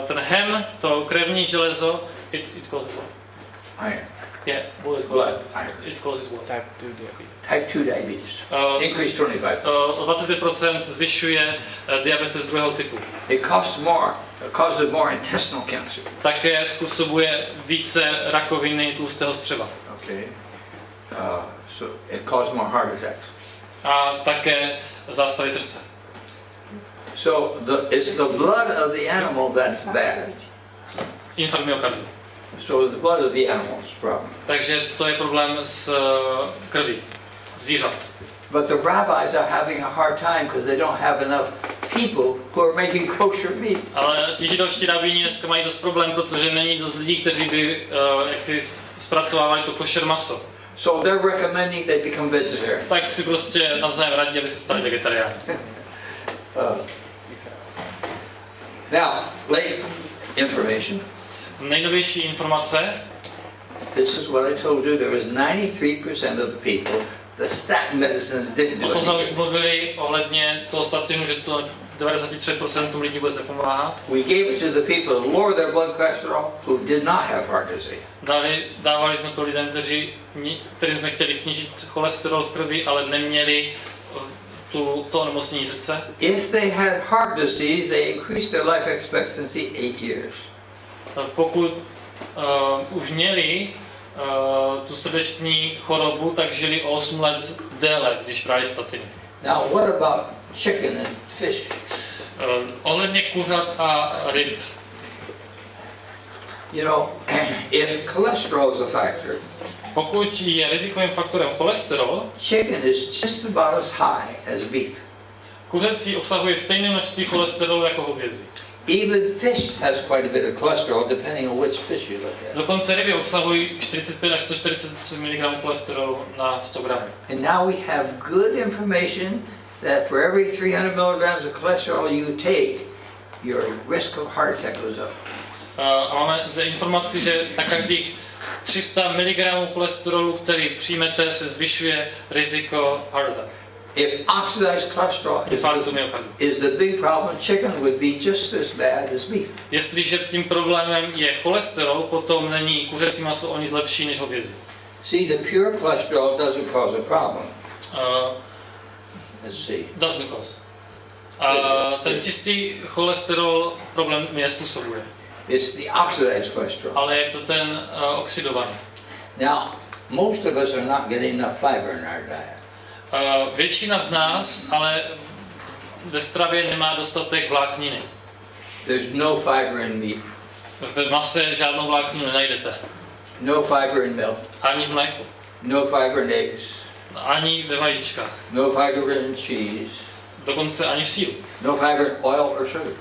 ten hem, to krevní železo, it causes what? Iron. Yeah, Blood iron. It causes what? Type 2 diabetes. Type 2 diabetes. Increase 25. O 25% zvyšuje diabetes druhého typu. It causes more intestinal cancer. Také způsobuje více rakoviny tlustého střeva. Okay. So it causes more heart attacks. A také zástavy srdce. So it's the blood of the animal that's bad. Infarkt myokardu. So the blood of the animal's problem. Takže to je problém s krví zvířat. But the rabbis are having a hard time because they don't have enough people who are making kosher meat. Ale ti židovští rabíni dneska mají dost problém, protože není dost lidí, kteří by jaksi zpracovávali to košer maso. So they're recommending they become vegetarian. Tak si prostě navzájem radí, aby se stali vegetariáni. Now, late information. Nejnovější informace. This is what I told you. There was 93% of the people. The statin medicines didn't do O tom jsme už anything. mluvili ohledně toho statinu, že to 93% lidí vůbec nepomáhá. We gave it to the people to lower their blood cholesterol who did not have heart disease. Dávali jsme to lidem, kterým jsme chtěli snížit cholesterol v krvi, ale neměli to onemocnění srdce. If they had heart disease, they increased their life expectancy 8 years. Pokud už měli tu srdeční chorobu, tak žili o 8 let déle, když brali statiny. Now, what about chicken and fish? Ohledně kuřat a ryb. You know, if cholesterol is a factor, Pokud je rizikovým faktorem cholesterol, chicken is just about as high as beef. kuřecí obsahuje stejné množství cholesterolu jako hovězí. Even fish has quite a bit of cholesterol, depending on which fish you look at. Dokonce ryby obsahují 45 až 140 mg cholesterolu na 100 gramů. And now we have good information that for every 300 milligrams of cholesterol you take, your risk of heart attack goes up. A máme zde informaci, že na každých 300 mg cholesterolu, který přijmete, se zvyšuje riziko heart attack. If oxidized cholesterol Infarktu myokardu. is the big problem, chicken would be just as bad as beef. Jestliže tím problémem je cholesterol, potom není kuřecí maso o nic lepší než hovězí. See, the pure cholesterol doesn't cause a problem. Let's see. Doesn't cause. Ten čistý cholesterol problém mi nezpůsobuje. It's the oxidized cholesterol. Ale je to ten oxidovaný. Now, most of us are not getting enough fiber in our diet. Většina z nás ale ve stravě nemá dostatek vlákniny. There's no fiber in meat. V mase žádnou vlákninu nenajdete. No fiber in milk. Ani v mléku. No fiber in eggs. Ani ve vajíčkách. No fiber in cheese. Dokonce ani v síru. No fiber in oil or sugar.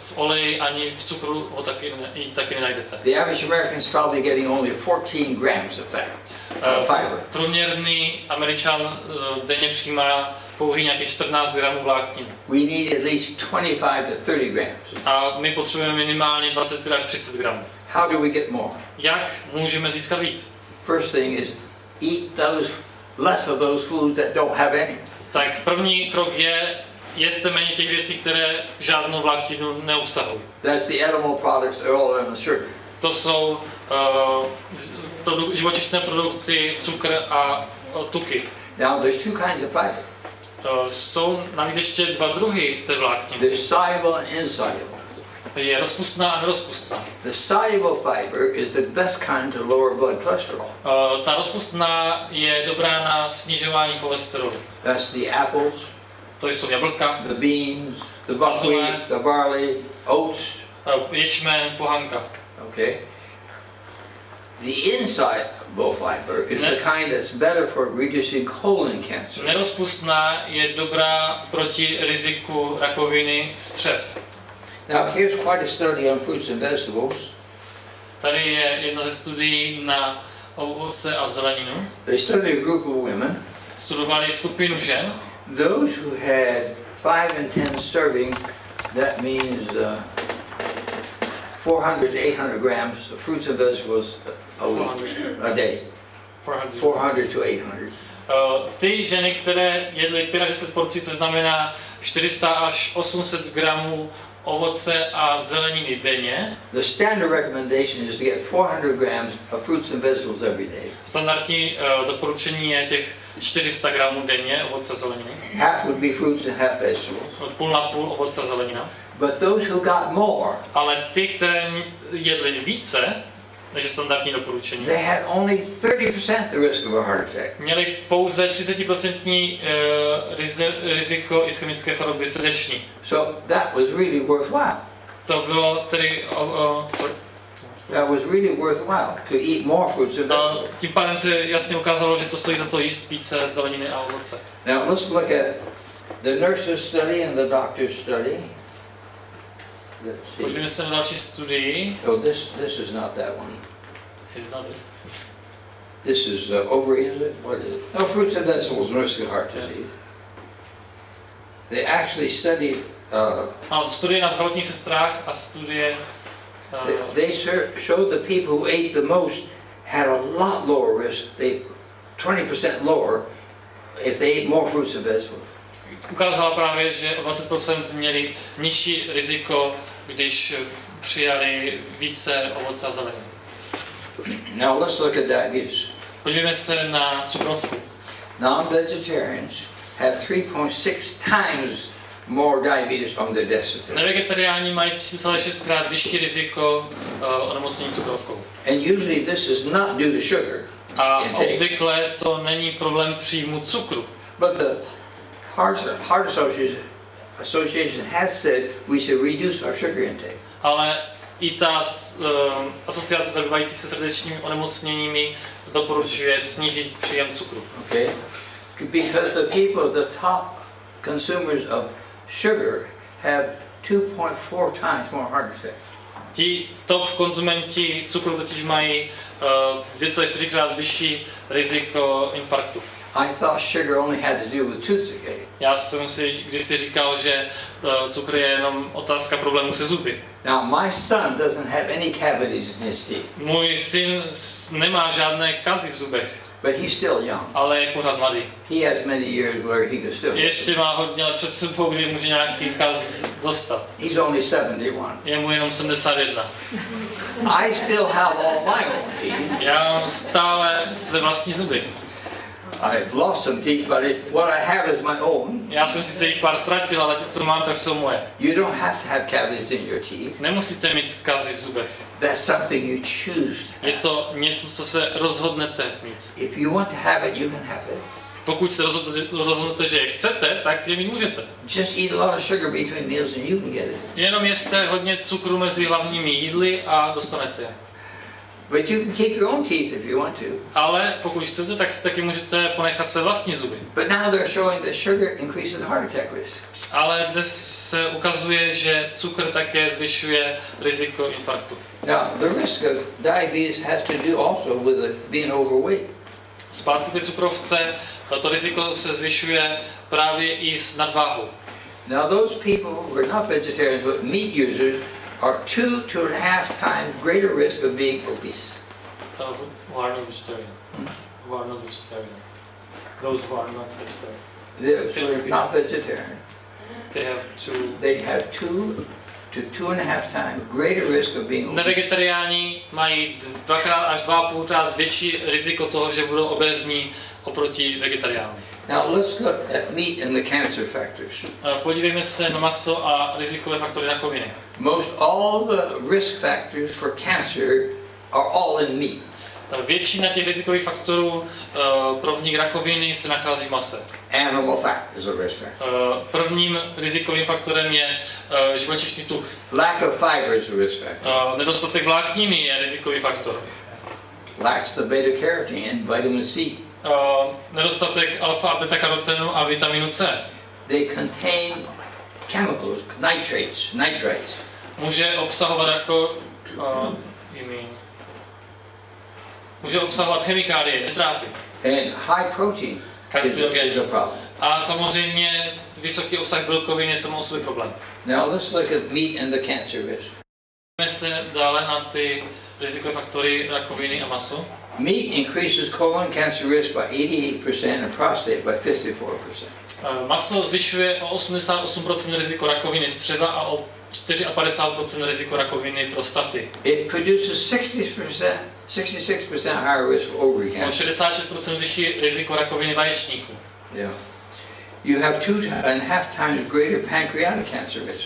V oleji ani v cukru ho taky nenajdete. The average American is probably getting only 14 grams of fat, fiber. Průměrný Američan denně přijímá pouhý nějakých 14 gramů vlákniny. We need at least 25 to 30 grams. A my potřebujeme minimálně 25 až 30 gramů. How do we get more? Jak můžeme získat víc? First thing is eat less of those foods that don't have any. Tak první krok je jeste méně těch věcí, které žádnou vlákninu neobsahují. That's the animal products, oil and the sugar. To jsou živočišné produkty, cukr a tuky. Now there's two kinds of fiber. Jsou navíc ještě dva druhy té vlákniny. There's soluble and insoluble. Je rozpustná a nerozpustná. The soluble fiber is the best kind to lower blood cholesterol. Ta rozpustná je dobrá na snižování cholesterolu. That's the apples, To jsou jablka, the beans, the buckwheat, the barley, oats. ječmen, pohanka. Okay. The insoluble fiber is the kind that's better for reducing colon cancer. Nerozpustná je dobrá proti riziku rakoviny střev. Now here's quite a study on fruits and vegetables. Tady je jedna ze studií na ovoce a zeleninu. They studied a group of women. Studovali skupinu žen. Those who had 5 and 10 serving, that means 400 to 800 grams of fruits and vegetables a week, a day. 400 to 800. Ty ženy, které jedly 65 porcí, což znamená 400 až 800 gramů ovoce a zeleniny denně. The standard recommendation is to get 400 grams of fruits and vegetables every day. Standardní doporučení je těch 400 gramů denně ovoce a zeleniny. Half would be fruits and half vegetables. Půl na půl ovoce a zelenina. But those who got more, Ale ty, které jedly více, než je standardní doporučení, they had only 30% the risk of a heart attack. měli pouze 30% riziko ischemické choroby srdeční. So that was really worthwhile. To bylo tedy That was really worthwhile to eat more fruits and vegetables. tím pádem se jasně ukázalo, že to stojí za to jíst více zeleniny a ovoce. Now let's look at the nurse's study and the doctor's study. Let's see. Podívejme se na další studii. Oh, this is not that one. This is ovary, is it? What is it? No, fruits and vegetables, nurse heart disease. They actually studied. Studie na zdravotních sestrách a studie. They showed the people who ate the most had a lot lower risk. They 20% lower if they ate more fruits and vegetables. Ukázala právě, že o 20% měli nižší riziko, když přijali více ovoce a zeleniny. Now let's look at diabetes. Podívejme se na cukrovku. Non-vegetarians have 3.6 times more diabetes on their death certificate. Nevegetariáni mají 3,6krát vyšší riziko onemocnění cukrovkou. And usually this is not due to sugar. A obvykle to není problém příjmu cukru. But the Heart Association has said we should reduce our sugar intake. Ale i ta asociace zabývající se srdečními onemocněními doporučuje snížit příjem cukru. Okay? Because the people, the top consumers of sugar have 2.4 times more heart attack. Ti top konzumenti cukru totiž mají 2,4krát vyšší riziko infarktu. I thought sugar only had to do with tooth decay. Já jsem si kdysi říkal, že cukr je jenom otázka problémů se zuby. Now my son doesn't have any cavities in his teeth. Můj syn nemá žádné kazy v zubech. But he's still young. ale je pořád mladý. He has many years where he can still. Ještě má hodně let před sebou, kdy může nějaký kaz dostat. He's only 71. Je mu jenom 71. I still have all my own teeth. Já mám stále své vlastní zuby. I've lost some teeth, but what I have is my own. Já jsem sice jich pár ztratil, ale ty, co mám, tak jsou moje. You don't have to have cavities in your teeth. Nemusíte mít kazy v zubech. That's something you choose. Je to něco, co se rozhodnete mít. If you want to have it, you can have it. Pokud se rozhodnete, že je chcete, tak je mít můžete. Just eat a lot of sugar between meals and you can get it. Jenom jeste hodně cukru mezi hlavními jídly a dostanete je. But you can keep your own teeth if you want to. Ale pokud chcete, tak si taky můžete ponechat své vlastní zuby. But now they're showing that sugar increases heart attack risk. Ale dnes se ukazuje, že cukr také zvyšuje riziko infarktu. Now, the risk of diabetes has to do also with being overweight. Zpátky ty cukrovce, to riziko se zvyšuje právě i s nadváhou. Now, those people who are not vegetarians but meat users are 2.5 times greater risk of being obese. Who are not vegetarian. Who are not vegetarian. Those who are not vegetarian. Those who are not vegetarian, They have 2 to 2.5 times greater risk of being obese. Nevegetariáni mají 2x až 2,5krát větší riziko toho, že budou obézní oproti vegetariánům. Now let's look at meat and the cancer factors. Podívejme se na maso a rizikové faktory rakoviny. Most all the risk factors for cancer are all in meat. Většina těch rizikových faktorů pro vznik rakoviny se nachází v mase. Animal fat is a risk factor. Prvním rizikovým faktorem je živočišný tuk. Lack of fiber is a risk factor. Nedostatek vlákniny je rizikový faktor. Lacks the beta carotene and vitamin C. Nedostatek alfa a beta karotenu a vitaminu C. They contain chemicals, nitrates. Může obsahovat jako může obsahovat chemikálie, nitráty. And high protein is a problem. A samozřejmě vysoký obsah bílkovin je samou svůj problém. Now let's look at meat and the cancer risk. Pojďme se dále na ty rizikové faktory rakoviny a maso. Meat increases colon cancer risk by 88% and prostate by 54%. Maso zvyšuje o 88% riziko rakoviny střeva a o 54% riziko rakoviny prostaty. It produces 66% higher risk for ovary cancer. O 66% vyšší riziko rakoviny vaječníků. Yeah. You have 2.5 times greater pancreatic cancer risk.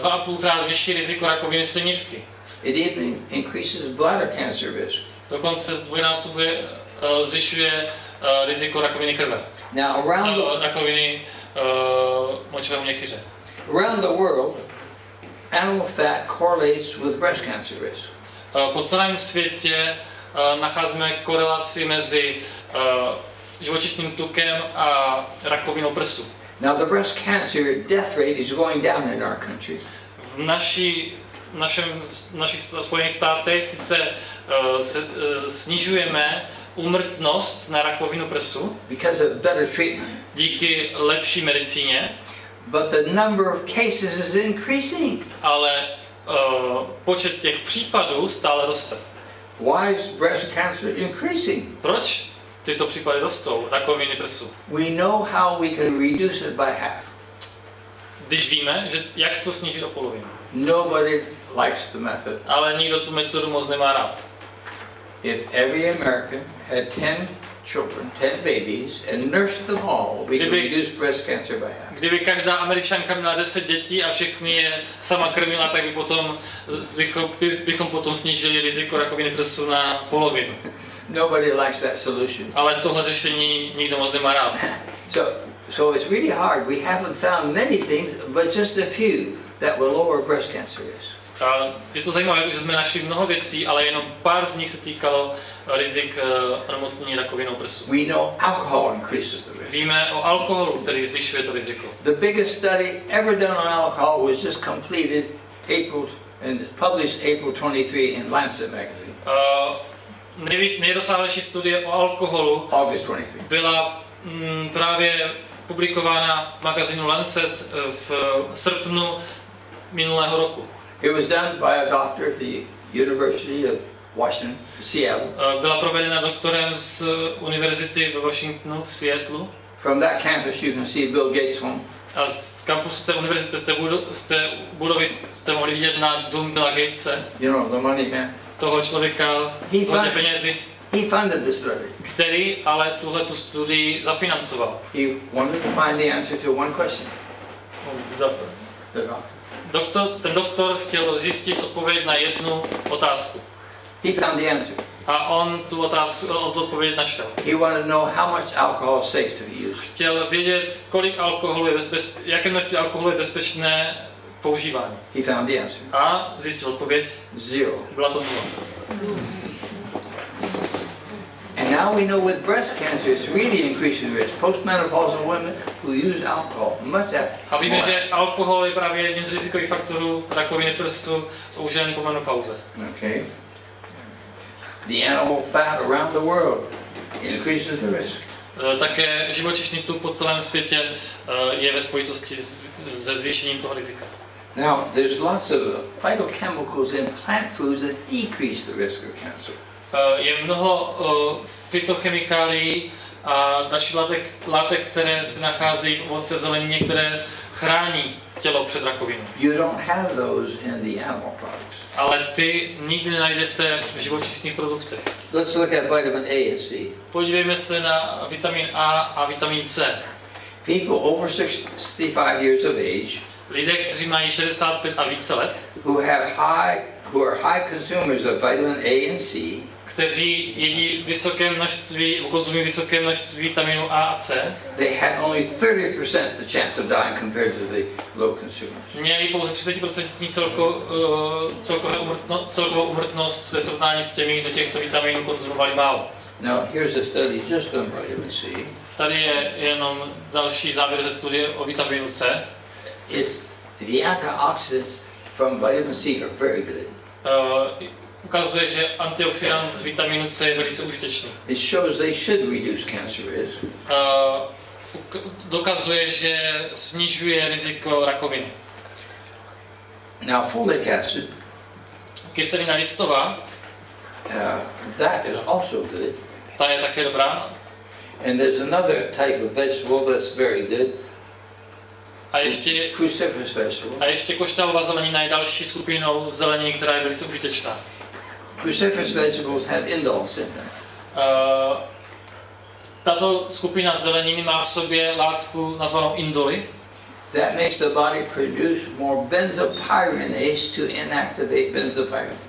2,5krát vyšší riziko rakoviny slinivky. It even increases bladder cancer risk. Dokonce dvojnásobuje, zvyšuje riziko rakoviny krve. Now Rakoviny močového měchýře. Around the world, animal fat correlates with breast cancer risk. Po celém světě nacházíme korelaci mezi živočišným tukem a rakovinou prsu. Now the breast cancer death rate is going down in our country. V našich Spojených státech sice snižujeme úmrtnost na rakovinu prsu Because of better treatment. díky lepší medicíně, But the number of cases is increasing. ale počet těch případů stále roste. Why is breast cancer increasing? Proč tyto případy rostou, rakoviny prsu? We know how we can reduce it by half. Když víme, že jak to snížit o polovinu. Nobody likes the method. Ale nikdo tu metodu moc nemá rád. If every American had 10 children, 10 babies, and nursed them all, we could reduce breast cancer by half. Kdyby každá Američanka měla 10 dětí a všechny je sama krmila, tak bychom potom snížili riziko rakoviny prsu na polovinu. Nobody likes that solution. Ale tohle řešení nikdo moc nemá rád. So it's really hard. We haven't found many things, but just a few that will lower breast cancer risk. Je to zajímavé, že jsme našli mnoho věcí, ale jenom pár z nich se týkalo rizik onemocnění rakovinou prsu. We know alcohol increases the risk. Víme o alkoholu, který zvyšuje to riziko. The biggest study ever done on alcohol was just completed and published April 23 in Lancet magazine. Nejrozsáhlejší studie o alkoholu August 23. byla právě publikována v magazínu Lancet v srpnu minulého roku. It was done by a doctor at the University of Washington, Seattle. Byla provedena doktorem z univerzity ve Washingtonu v Seattlu. From that campus you can see Bill Gates' home. A z kampusu té univerzity z té budovy jste mohli vidět na dům Billa Gatese. You know, the money man. Toho člověka hodně penězi. He funded the study. Který ale tuhletu studii zafinancoval. He wanted to find the answer to one question. Doktor. The doctor. Ten doktor chtěl zjistit odpověď na jednu otázku. He found the answer. A on tu odpověď našel. He wanted to know how much alcohol is safe to be used. Chtěl vědět, kolik alkoholu je jaké množství alkoholu je bezpečné používání. He found the answer. A zjistil odpověď. 0. Byla to 0. And now we know with breast cancer it's really increasing the risk. Postmenopausal women who use alcohol must have. A víme, že alkohol je právě jedním z rizikových faktorů rakoviny prsu u žen po menopauze. Okay. The animal fat around the world increases the risk. Také živočišný tuk po celém světě je ve spojitosti se zvýšením toho rizika. Now, there's lots of phytochemicals in plant foods that decrease the risk of cancer. Je mnoho fytochemikálií a dalších látek, které se nacházejí v ovoci a zelenině, které chrání tělo před rakovinou. You don't have those in the animal products. Ale ty nikdy nenajdete v živočišných produktech. Let's look at vitamin A and C. Podívejme se na vitamin A a vitamin C. People over 65 years of age Lidé, kteří mají 65 a více let, who are high consumers of vitamin A and C, kteří jedí konzumují vysoké množství vitaminu A a C, they had only 30% the chance of dying compared to the low consumers. měli pouze 30% celkovou úmrtnost ve srovnání s těmi, kdo těchto vitaminů konzumovali málo. Now, here's a study just on vitamin C. Tady je jenom další závěr ze studie o vitaminu C. The antioxidants from vitamin C are very good. Ukazuje, že antioxidant z vitaminu C je velice užitečný. It shows they should reduce cancer risk. Dokazuje, že snižuje riziko rakoviny. Now, folic acid, Kyselina listová, that is also good. ta je také dobrá. And there's another type of vegetable that's very good. Cruciferous vegetable. A ještě košťalová zelenina je další skupinou zeleniny, která je velice užitečná. Cruciferous vegetables have indoles in them. Tato skupina zeleniny má v sobě látku nazvanou indoly. That makes the body produce more benzopyranase to inactivate benzopyranase.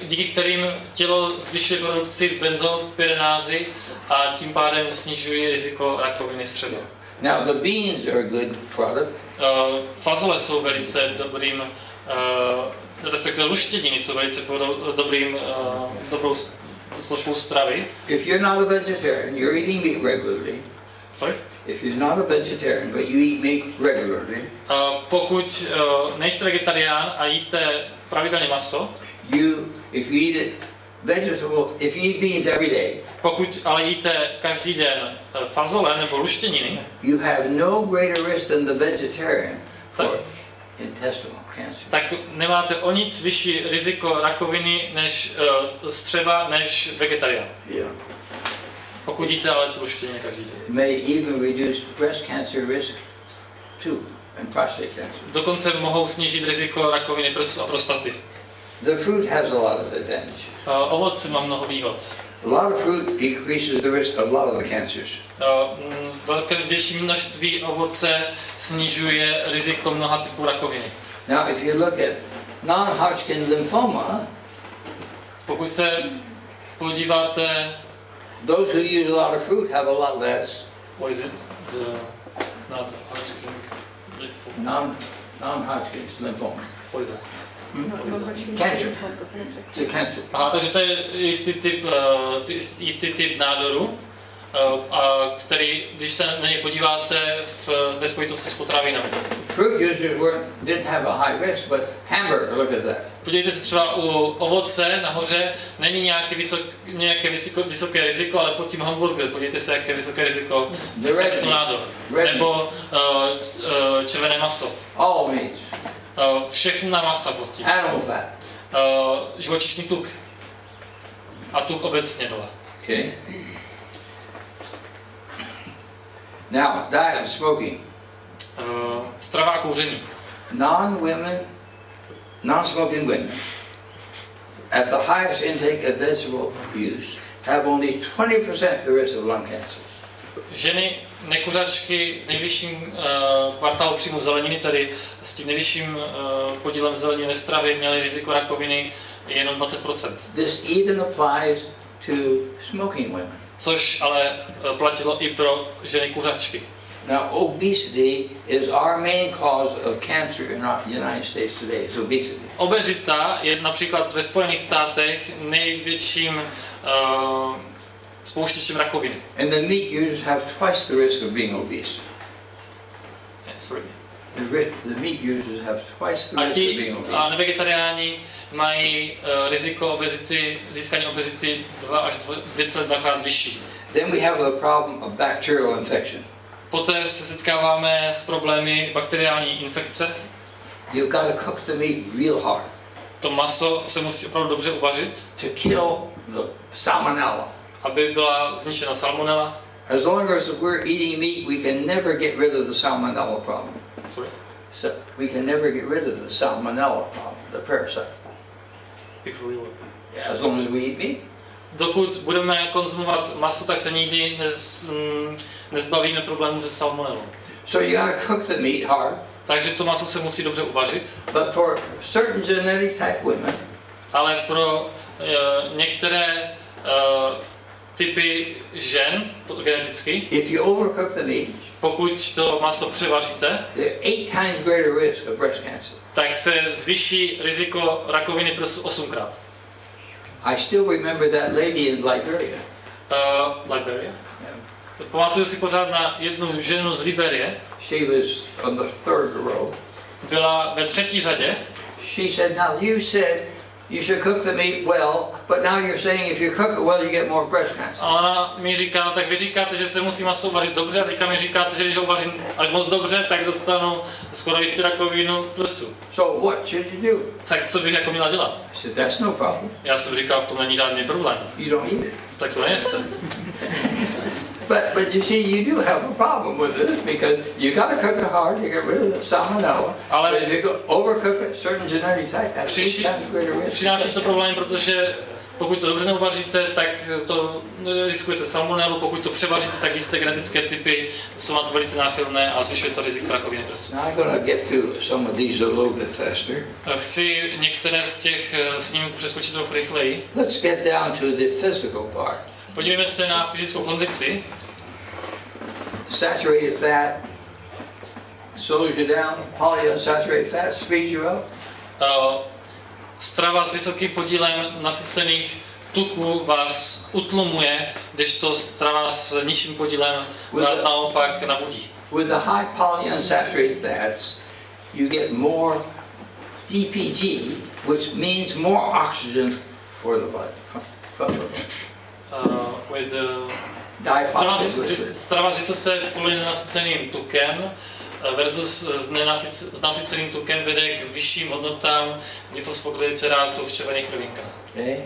Díky kterým tělo zvyšuje produkci benzopyrenázy a tím pádem snižuje riziko rakoviny střeva. Now the beans are a good product. Fazole jsou velice dobrým, respektive luštěniny jsou velice dobrou složkou stravy. If you're not a vegetarian, you're eating meat regularly. Sorry? If you're not a vegetarian, but you eat meat regularly. Pokud nejste vegetarián a jíte pravidelně maso, if you eat it vegetable, if you eat beans every day, pokud ale jíte každý den fazole nebo luštěniny, you have no greater risk than the vegetarian for intestinal cancer. Tak nemáte o nic vyšší riziko rakoviny než střeva než vegetarián. Yeah. Pokud jíte ale tu luštěniny každý den. May even reduce breast cancer risk too and prostate cancer. Dokonce mohou snížit riziko rakoviny prsu a prostaty. The fruit has a lot of advantage. Ovoce má mnoho výhod. A lot of fruit decreases the risk of a lot of the cancers. Větší množství ovoce snižuje riziko mnoha typů rakoviny. Now, if you look at non-Hodgkin lymphoma, pokud se podíváte, those who use a lot of fruit have a lot less. What is it? Non-Hodgkin's lymphoma. What is that? Cancer. It's a cancer. Aha, takže to je jistý typ nádoru, který, když se na něj podíváte ve spojitosti s potravinami. Fruit users didn't have a high risk, but hamburger, look at that. Podívejte se třeba u ovoce nahoře, není nějaké vysoké riziko, ale pod tím hamburger, podívejte se, jaké vysoké riziko je to nádor. Nebo červené maso. All meats. Všechna masa pod tím. Animal fat. živočišný tuk. A tuk obecně dole. Okay. Now, diet and smoking. Strava a kouření. Non-smoking women, at the highest intake of vegetable use, have only 20% the risk of lung cancer. Ženy nekuřačky v nejvyšším kvartálu příjmu zeleniny, tedy s tím nejvyšším podílem zeleniny ve stravě, měly riziko rakoviny jenom 20%. This even applies to smoking women. Což ale platilo i pro ženy kuřačky. Now, obesity is our main cause of cancer in the United States today. Is obesity. Obezita je například ve Spojených státech největším spouštěčem rakoviny. And the meat users have twice the risk of being obese. Sorry. The meat users have twice the A risk of being obese. a nevegetariáni mají riziko obezity, získání obezity 2 až 2,2 krát vyšší. Then we have the problem of bacterial infection. Poté se setkáváme s problémy bakteriální infekce. You've got to cook the meat real hard To maso se musí opravdu dobře uvařit, to kill the salmonella. aby byla zničena salmonella. As long as we're eating meat, we can never get rid of the salmonella problem. Sorry. So we can never get rid of the salmonella problem, the parasite. As long as we eat meat. Dokud budeme konzumovat maso, tak se nikdy nezbavíme problémů se salmonellou. So you got to cook the meat hard. Takže to maso se musí dobře uvařit. But for certain genetic type women, Ale pro některé typy žen geneticky, if you overcook the meat, pokud to maso převaříte, there's 8 times greater risk of breast cancer. tak se zvýší riziko rakoviny prsu 8krát. I still remember that lady in Liberia. Liberia? Pamatuju si pořád na jednu ženu z Liberie. She was on the third row. Byla ve 3. řadě. She said, now you said you should cook the meat well, but now you're saying if you cook it well, you get more breast cancer. A ona mi říká, no tak vy říkáte, že se musí maso uvařit dobře, a teďka mi říkáte, že když ho uvařím až moc dobře, tak dostanu skoro jistě rakovinu prsu. So what should you do? Tak co bych jako měla dělat? I said, that's no problem. Já jsem říkal, v tom není žádný problém. You don't eat it. Tak to nejeste. But you see, you do have a problem with this because you got to cook it hard to get rid of the salmonella. Ale if you overcook it, certain genetic type has 8 times greater risk. Přináší to problém, protože pokud to dobře neuvaříte, tak to riskujete salmonelu, pokud to převaříte, tak jisté genetické typy jsou na to velice náchylné a zvyšuje to riziko rakoviny prsu. Now I'm going to get to some of these a little bit faster. Chci některé z těch snímků přeskočit trochu rychleji. Let's get down to the physical part. Podívejme se na fyzickou kondici. Saturated fat slows you down. Polyunsaturated fat speeds you up. Strava s vysokým podílem nasycených tuků vás utlumuje, kdežto strava s nižším podílem vás naopak nabudí. With the high polyunsaturated fats, you get more DPG, which means more oxygen for the body. With the strava s vysoce polynasyceným tukem versus s nasyceným tukem vede k vyšším hodnotám difosfoglycerátu v červených krvinkách. Okay.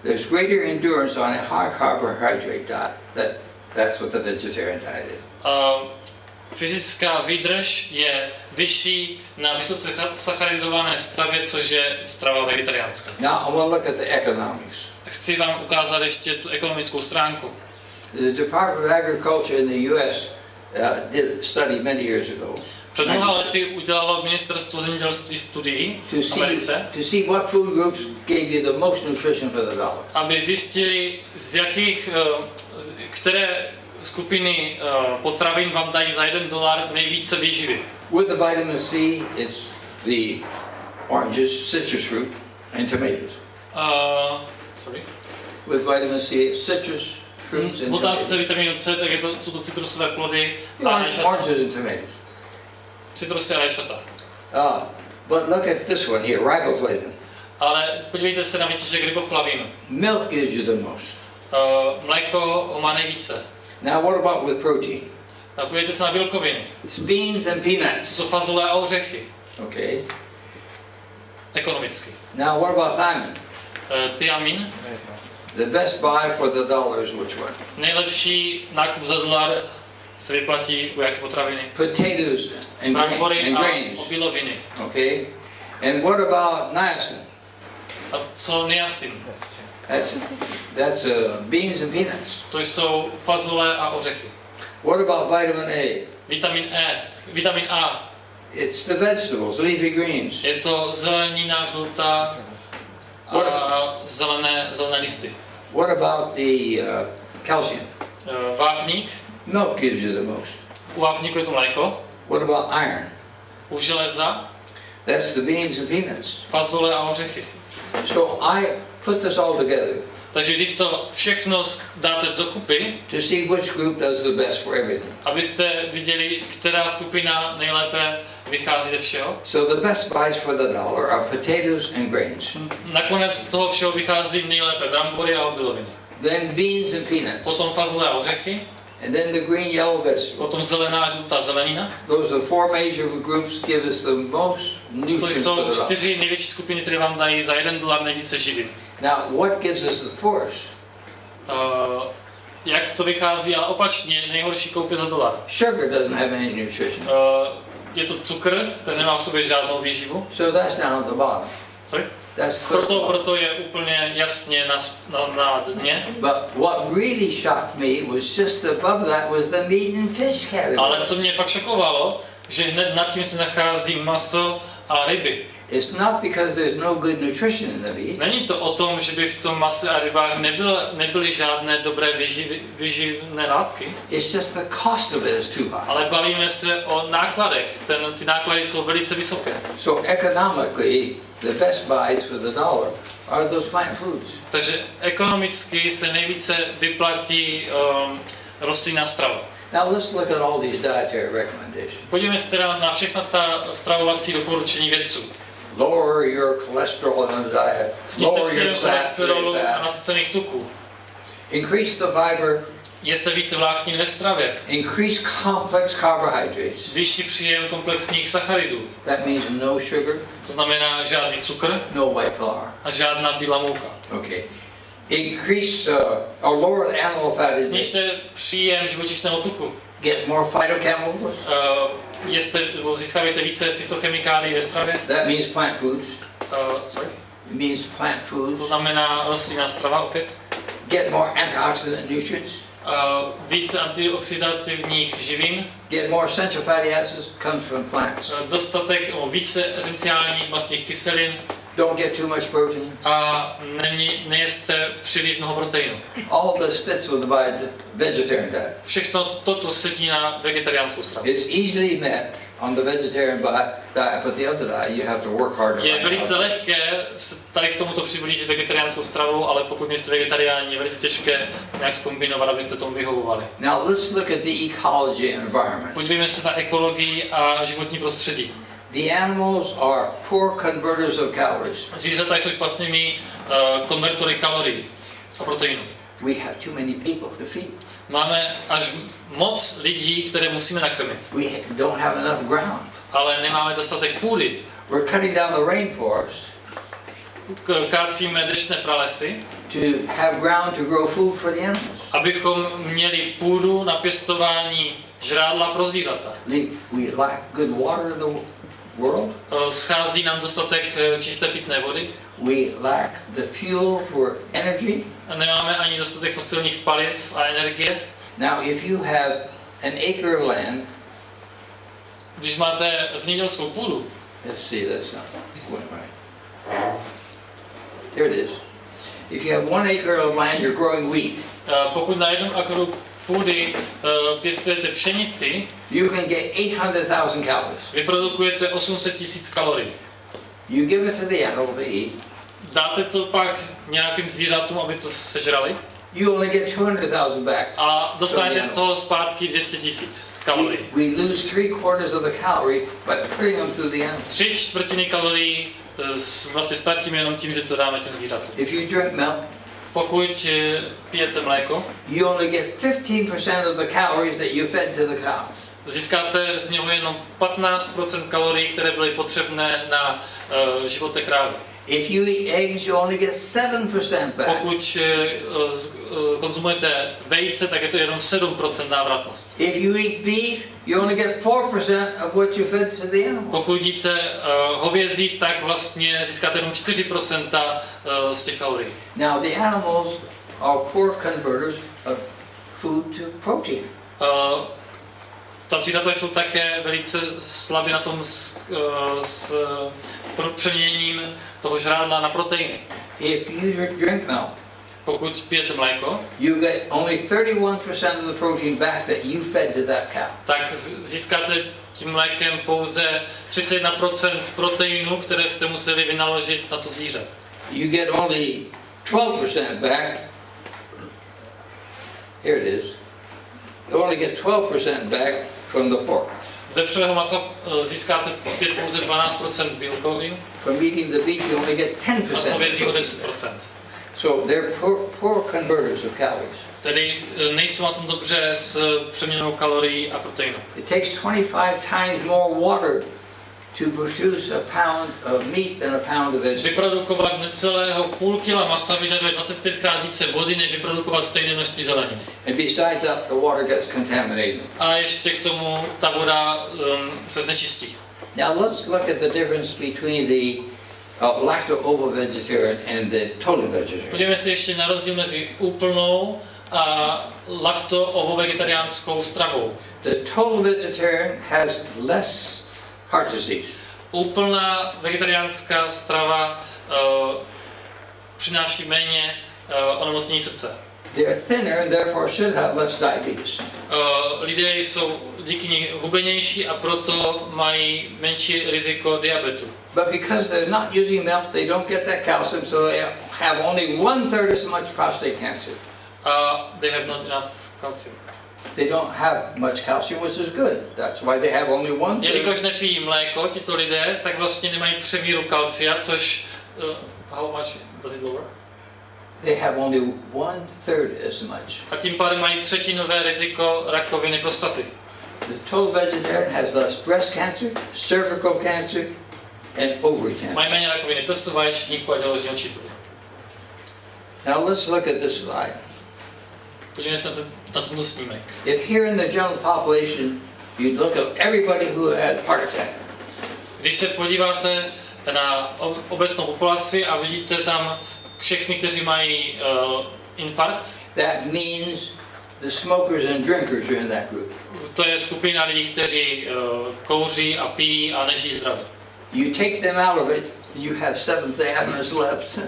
There's greater endurance on a high carbohydrate diet. That's what the vegetarian diet is. Fyzická výdrž je vyšší na vysoce sacharidované stravě, což je strava vegetariánská. Now I want to look at the economics. Chci vám ukázat ještě tu ekonomickou stránku. The Department of Agriculture in the U.S. Did a study many years ago. Před mnoha lety udělalo ministerstvo zemědělství studii v Americe, to see what food groups gave you the most nutrition for the dollar. Aby zjistili, z jakých, které skupiny potravin vám dají za $1 nejvíce výživy. With the vitamin C, it's the oranges, citrus fruit, and tomatoes. Sorry. With vitamin C, it's citrus fruits and v otázce vitamínu C, tak jsou to citrusové plody a rajčata. Oranges and tomatoes. Citrusy a rajčata. But look at this one here, riboflavin. Ale podívejte se na výtěžek riboflavinu. Milk gives you the most. Mléko ho má nejvíce. Now what about with protein? A podívejte se na bílkoviny. It's beans and peanuts. To fazole a ořechy. Okay. Ekonomicky. Now what about thiamine? Thiamin. The best buy for the dollar is which one? Nejlepší nákup za dolar se vyplatí u jaké potraviny? Potatoes and Brambory a grains. obiloviny. Okay. And what about niacin? A co niacin? That's beans and peanuts. To jsou fazole a ořechy. What about vitamin A? Vitamin A. It's the vegetables, leafy greens. Je to zelenina, žlutá a zelené listy. What about the calcium? Vápník. Milk gives you the most. U vápníku je to mléko. What about iron? U železa. That's the beans and peanuts. Fazole a ořechy. So I put this all together. Takže když to všechno dáte dokupy, to see which group does the best for everything. Abyste viděli, která skupina nejlépe vychází ze všeho. So the best buys for the dollar are potatoes and grains. Nakonec z toho všeho vychází nejlépe brambory a obiloviny. Then beans and peanuts. Potom fazole a ořechy. And then the green yellow vegetables. Potom zelená a žlutá zelenina. Those are the four major groups give us the most nutrients To for the jsou dollar. 4 největší skupiny, které vám dají za $1 nejvíce živin. Now what gives us the poorest? Jak to vychází, ale opačně, nejhorší koupit za $1. Sugar doesn't have any nutrition. Je to cukr, ten nemá v sobě žádnou výživu. So that's down at the bottom. Sorry? That's clear. Proto je úplně jasně na dně. But what really shocked me was just above that was the meat and fish category. Ale co mě fakt šokovalo, že hned nad tím se nachází maso a ryby. It's not because there's no good nutrition in the meat. Není to o tom, že by v tom mase a rybách nebyly žádné dobré výživné látky. It's just the cost of it is too high. Ale bavíme se o nákladech. Ty náklady jsou velice vysoké. So economically, the best buys for the dollar are those plant foods. Takže ekonomicky se nejvíce vyplatí rostlinná strava. Now let's look at all these dietary recommendations. Podívejme se teda na všechna ta stravovací doporučení vědců. Lower your cholesterol in the diet. Snižte Lower your příjem cholesterolu a fat. nasycených tuků. Increase the fiber. Jeste více vláknin ve stravě. Increase complex carbohydrates. Vyšší příjem komplexních sacharidů. That means no sugar. To znamená žádný cukr No white flour. a žádná bílá mouka. Okay. Increase or lower the animal fat intake. Snižte příjem živočišného tuku. Get more phytochemicals. Získávajte více fytochemikálií ve stravě. That means plant foods. Sorry? It means plant foods. To znamená rostlinná strava opět. Get more antioxidant nutrients. Více antioxidativních živin. Get more essential fatty acids comes from plants. Dostatek více esenciálních mastných kyselin. Don't get too much protein. A nejeste příliš mnoho proteinu. All of this fits with the vegetarian diet. Všechno toto sedí na vegetariánskou stravu. It's easily met on the vegetarian diet, but the other diet you have to work harder. Je velice lehké se tady k tomuto přiblížit vegetariánskou stravou, ale pokud nejste vegetariáni, je velice těžké nějak zkombinovat, abyste tomu vyhovovali. Now let's look at the ecology and environment. Podívejme se na ekologii a životní prostředí. The animals are poor converters of calories. Zvířata jsou špatnými konvertory kalorií a proteinů. We have too many people to feed. Máme až moc lidí, které musíme nakrmit. We don't have enough ground. Ale nemáme dostatek půdy. We're cutting down the rainforest Kácíme deštné pralesy, to have ground to grow food for the animals. abychom měli půdu na pěstování žrádla pro zvířata. We lack good water in the world. Schází nám dostatek čisté pitné vody. We lack the fuel for energy. A nemáme ani dostatek fosilních paliv a energie. Now, if you have an acre of land, Když máte zemědělskou půdu, let's see, that's not going right. Here it is. If you have 1 acre of land, you're growing wheat. pokud na jednom akru půdy pěstujete pšenici, You can get 800,000 calories. vyprodukujete 800 000 kalorií. You give it to the animal to eat. Dáte to pak nějakým zvířatům, aby to sežrali, You only get 200,000 back. a dostanete z toho zpátky 200 000 kalorií. We lose 3/4 of the calorie by putting them through the animal. 3/4 kalorií vlastně ztratíme jenom tím, že to dáme těm zvířatům. If you drink milk, Pokud pijete mléko, you only get 15% of the calories that you fed to the cow. získáte z něho jenom 15% kalorií, které byly potřebné na životě krávy. If you eat eggs, you only get 7% back. Pokud konzumujete vejce, tak je to jenom 7% návratnost. If you eat beef, you only get 4% of what you fed to the animal. Pokud jíte hovězí, tak vlastně získáte jenom 4% z těch kalorií. Now the animals are poor converters of food to protein. Ta zvířata jsou také velice slabě na tom s přeměněním toho žrádla na proteiny. If you drink milk, Pokud pijete mléko, you get only 31% of the protein back that you fed to that cow. tak získáte tím mlékem pouze 31% proteinu, které jste museli vynaložit na to zvíře. You get only 12% back. Here it is. You only get 12% back from the pork. Z vepřového masa získáte zpět pouze 12% bílkovin From eating the beef, you only get a z hovězího 10%. 10%. So they're poor converters of calories. Tedy nejsou na tom dobře s přeměnou kalorií a proteinu. It takes 25 times more water to produce a pound of meat than a pound of vegetables. Vyprodukovat necelého půl kila masa vyžaduje 25krát více vody, než vyprodukovat stejné množství zeleniny. And besides that, the water gets contaminated. A ještě k tomu ta voda se znečistí. Now let's look at the difference between the lacto-ovo-vegetarian and the total vegetarian. Podívejme se ještě na rozdíl mezi úplnou a lakto-ovo-vegetariánskou stravou. The total vegetarian has less heart disease. Úplná vegetariánská strava přináší méně onemocnění srdce. They're thinner and therefore should have less diabetes. Lidé jsou díky ní hubenější a proto mají menší riziko diabetu. But because they're not using milk, they don't get that calcium, so they have only 1/3 as much prostate cancer. They have not enough calcium. They don't have much calcium, which is good. That's why they have only 1/3. Jelikož nepijí mléko, tito lidé, tak vlastně nemají přemíru kalcia, což how much does it lower? They have only 1/3 as much. A tím pádem mají třetinové riziko rakoviny prostaty. The total vegetarian has less breast cancer, cervical cancer, and ovary cancer. Mají méně rakoviny prsu, vaječníku a děložního čípku. Now let's look at this slide. Podívejme se na tento snímek. If here in the general population, you look at everybody who had heart attack. Když se podíváte na obecnou populaci a vidíte tam všechny, kteří mají infarkt, That means the smokers and drinkers are in that group. to je skupina lidí, kteří kouří a pijí a nežijí zdravě. You take them out of it, you have Seventh Day Adventists left.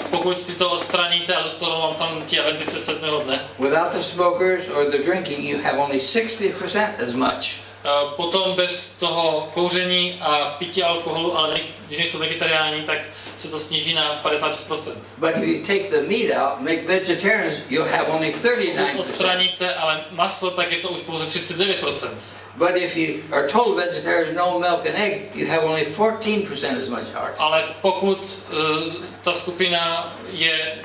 Pokud ty to odstraníte a zůstanou vám tam ti adventisté 7. dne, Without the smokers or the drinking, you have only 60% as much. potom bez toho kouření a pití alkoholu, ale když nejsou vegetariáni, tak se to sníží na 56%. But if you take the meat out, make vegetarians, you'll have only 39%. Odstraníte ale maso, tak je to už pouze 39%. But if you are total vegetarian, no milk and egg, you have only 14% as much heart. Ale pokud ta skupina je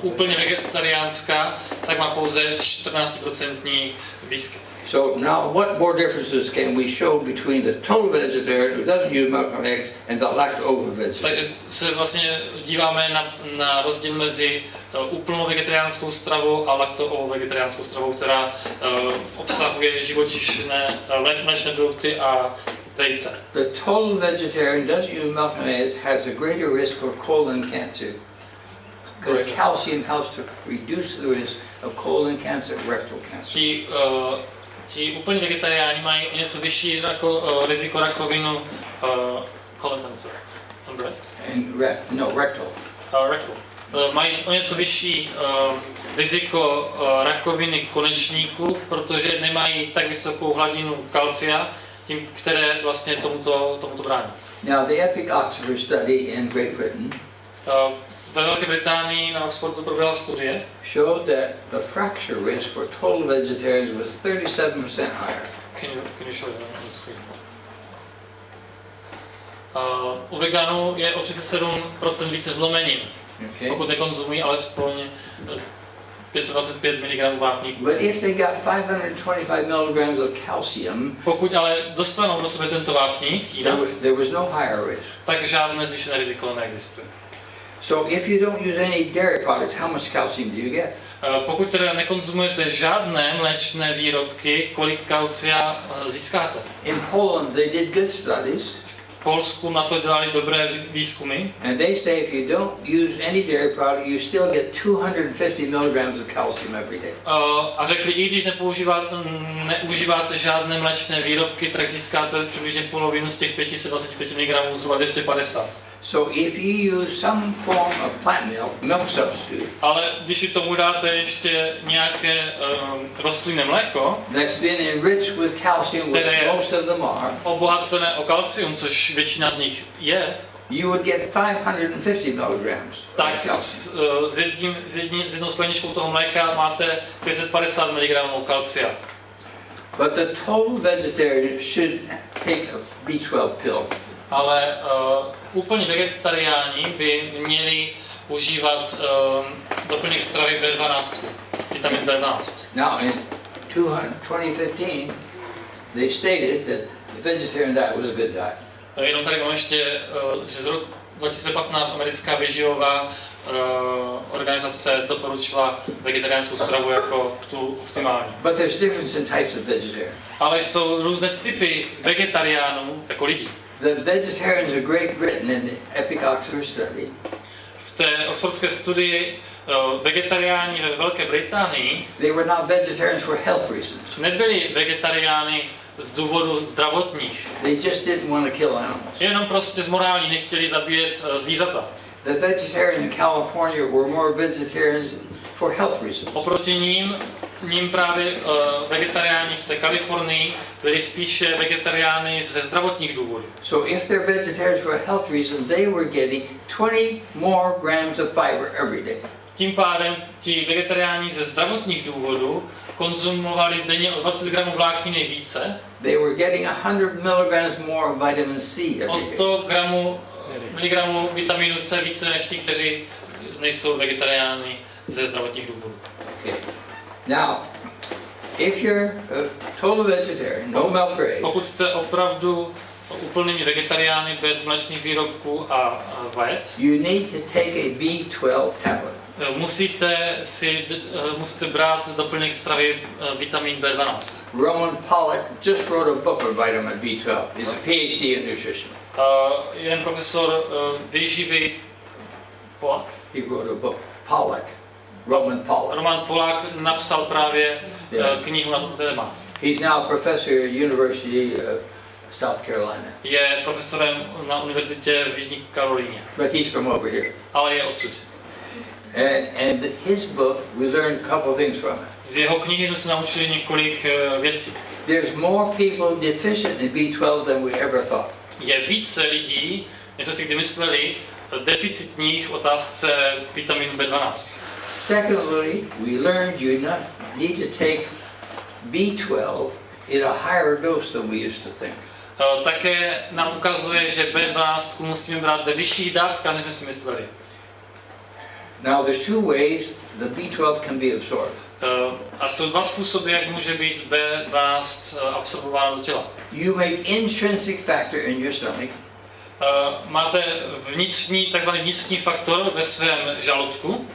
úplně vegetariánská, tak má pouze 14% výskyt. So now what more differences can we show between the total vegetarian who doesn't use milk and eggs and the lacto-ovo-vegetarian? Takže se vlastně díváme na rozdíl mezi úplnou vegetariánskou stravou a lakto-ovo-vegetariánskou stravou, která obsahuje živočišné mléčné produkty a vejce. The total vegetarian doesn't use milk and eggs has a greater risk for colon cancer because calcium helps to reduce the risk of colon cancer, rectal cancer. Ti úplně vegetariáni mají o něco vyšší riziko rakovinu colon cancer. And breast? Rectal. Rectal. Mají o něco vyšší riziko rakoviny konečníků, protože nemají tak vysokou hladinu kalcia, tím, které vlastně tomuto brání. Now the Epic Oxford study in Great Britain Ve Velké Británii na Oxfordu proběhla studie, showed that the fracture risk for total vegetarians was 37% higher. Can you show it on the screen? U veganů je o 37% více zlomenin. Okay. pokud nekonzumují alespoň 525 mg vápníku. But if they got 525 milligrams of calcium, Pokud ale dostanou do sebe tento vápník, there was no higher risk. tak žádné zvýšené riziko neexistuje. So if you don't use any dairy products, how much calcium do you get? Pokud teda nekonzumujete žádné mléčné výrobky, kolik kalcia získáte? In Poland, they did good studies. V Polsku na to dělali dobré výzkumy. And they say if you don't use any dairy product, you still get 250 milligrams of calcium every day. A řekli, i když neužíváte žádné mléčné výrobky, tak získáte přibližně polovinu z těch 525 mg, zhruba 250. So if you use some form of plant milk substitute, Ale když si tomu dáte ještě nějaké rostlinné mléko, that's been enriched with calcium, which most of them are, obohacené o kalcium, což většina z nich je, you would get 550 milligrams. tak s jednou skleničkou toho mléka máte 550 mg kalcia. But the total vegetarian should take a B12 pill. Ale úplně vegetariáni by měli užívat doplněk stravy B12, vitamin B12. Now in 2015, they stated that the vegetarian diet was a good diet. Jenom tady mám ještě, že z roku 2015 americká výživová organizace doporučila vegetariánskou stravu jako tu optimální. But there's difference in types of vegetarian. Ale jsou různé typy vegetariánů jako lidí. The vegetarians of Great Britain in the Epic Oxford study, V té oxfordské studii vegetariáni ve Velké Británii they were not vegetarians for health reasons. nebyli vegetariány z důvodu zdravotních. They just didn't want to kill animals. Jenom prostě z morální nechtěli zabíjet zvířata. The vegetarians in California were more vegetarians for health reasons. Oproti ním právě vegetariáni v té Kalifornii byli spíše vegetariány ze zdravotních důvodů. So if they're vegetarians for health reasons, they were getting 20 more grams of fiber every day. Tím pádem ti vegetariáni ze zdravotních důvodů konzumovali denně o 20 gramů vlákniny více. They were getting 100 milligrams more vitamin C every O day. 100 miligramů vitamínu C více než ti, kteří nejsou vegetariány ze zdravotních důvodů. Okay. Now, if you're a total vegetarian, no milk or eggs, Pokud jste opravdu úplnými vegetariány bez mléčných výrobků a vajec, you need to take a B12 tablet. musíte brát doplněk stravy vitamin B12. Roman Pollack just wrote a book on vitamin B12. He's a PhD in nutrition. Jeden profesor výživy Polák? He wrote a book. Pollack. Roman Pollack. Roman Polák napsal právě knihu na toto téma. He's now a professor at University of South Carolina. Je profesorem na univerzitě v Jižní Karolíně. But he's from over here. Ale je odsud. And his book, we learned a couple of things from it. Z jeho knihy jsme se naučili několik věcí. There's more people deficient in B12 than we ever thought. Je více lidí, než jsme si kdy mysleli, deficitních v otázce vitaminu B12. Secondly, we learned you need to take B12 in a higher dose than we used to think. Také nám ukazuje, že B12 musíme brát ve vyšších dávkách, než jsme si mysleli. Now there's two ways the B12 can be absorbed. A jsou dva způsoby, jak může být B12 absorbováno do těla. You make intrinsic factor in your stomach. Máte takzvaný vnitřní faktor ve svém žaludku.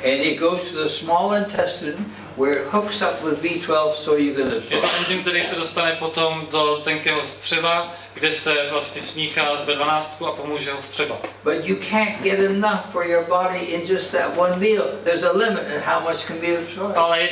And it goes to the small intestine where it hooks up with B12 so you can Je absorb. to enzym, který se dostane potom do tenkého střeva, kde se vlastně smíchá s B12 a pomůže ho vstřebat. But you can't get enough for your body in just that one meal. There's a limit in how much can be absorbed. Ale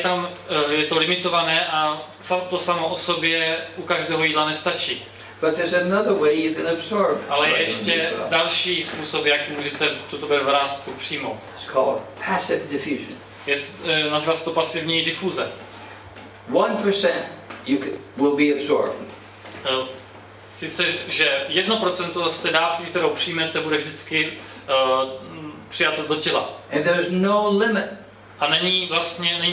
je to limitované a to samo o sobě u každého jídla nestačí. But there's another way you can absorb. Ale je ještě další způsob, jak můžete tuto B12 přijmout. It's called passive diffusion. Nazývá se to pasivní difuze. 1% will be absorbed. Sice, že 1% z té dávky, kterou přijmete, bude vždycky přijato do těla. And there's no limit. A není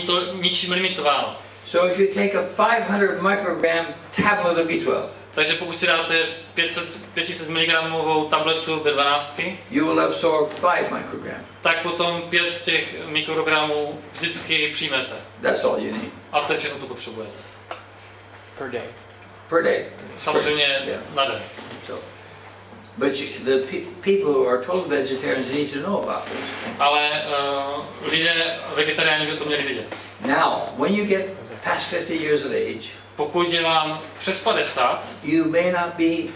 to ničím limitováno. So if you take a 500 microgram tablet of B12, Takže pokud si dáte 500 mg tabletu B12, you will absorb 5 micrograms. tak potom 5 z těch mikrogramů vždycky přijmete. That's all you need. A to je všechno, co potřebujete. Per day. Per day. Samozřejmě na den. So, but the people who are total vegetarians need to know about this. Ale lidé vegetariáni by to měli vidět. Now, when you get past 50 years of age, Pokud je vám přes 50, you may not be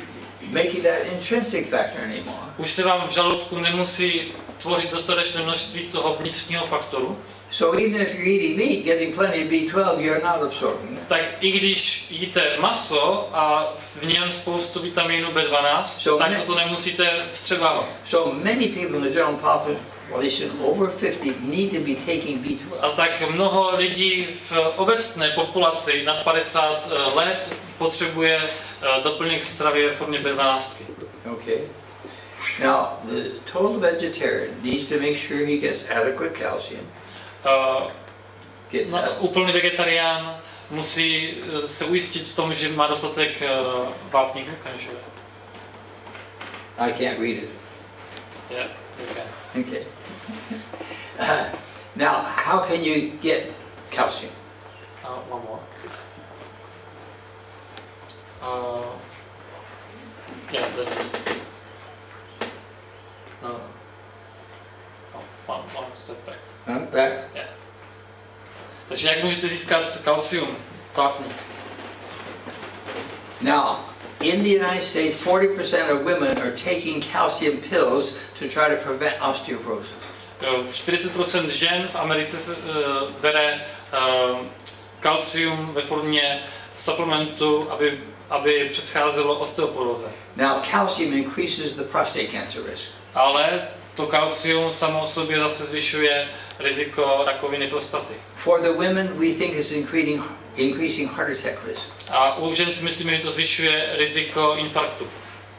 making that intrinsic factor anymore. už se vám v žaludku nemusí tvořit dostatečné množství toho vnitřního faktoru, So even if you're eating meat, getting plenty of B12, you're not absorbing it. tak i když jíte maso a v něm spoustu vitamínu B12, tak to nemusíte vstřebávat. So many people in the general population over 50 need to be taking B12. A tak mnoho lidí v obecné populaci nad 50 let potřebuje doplněk stravy ve formě B12. Okay. Now, the total vegetarian needs to make sure he gets adequate calcium. Úplný vegetarián musí se ujistit v tom, že má dostatek vápníků. I can't read it. Yeah, okay. Okay. Now, how can you get calcium? One more. Yeah, that's it. No. One step back. Back? Yeah. Takže jak můžete získat kalcium? Vápník. Now, in the United States, 40% of women are taking calcium pills to try to prevent osteoporosis. 40% žen v Americe se, bere kalcium ve formě suplementu, aby předcházelo osteoporóze. Now, calcium increases the prostate cancer risk. Ale to kalcium samo o sobě zase zvyšuje riziko rakoviny prostaty. For the women, we think it's increasing heart attack risk. A u žen si myslíme, že to zvyšuje riziko infarktu.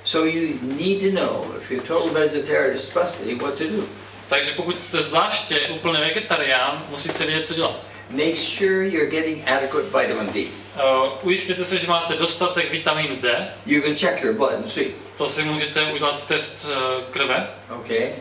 So you need to know, if you're total vegetarian especially, what to do. Takže pokud jste zvláště úplný vegetarián, musíte vědět, co dělat. Make sure you're getting adequate vitamin D. Ujistěte se, že máte dostatek vitamínu D. You can check your blood and see. To si můžete udělat test krve. Okay.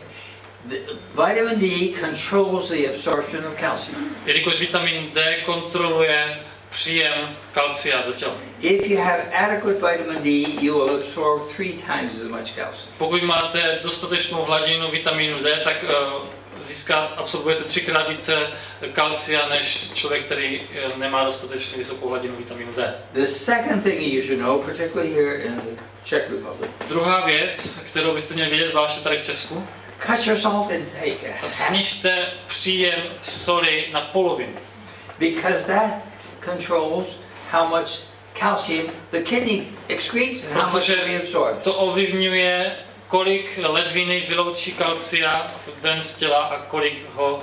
The vitamin D controls the absorption of calcium. Jelikož vitamin D kontroluje příjem kalcia do těla. If you have adequate vitamin D, you will absorb 3 times as much calcium. Pokud máte dostatečnou hladinu vitamínu D, tak absorbujete 3krát více kalcia než člověk, který nemá dostatečně vysokou hladinu vitamínu D. The second thing you should know, particularly here in the Czech Republic. Druhá věc, kterou byste měli vědět, zvláště tady v Česku, cut your salt intake. Snižte příjem soli na polovinu. Because that controls how much calcium the kidney excretes and how much Protože we absorb. to ovlivňuje, kolik ledviny vyloučí kalcia ven z těla a kolik ho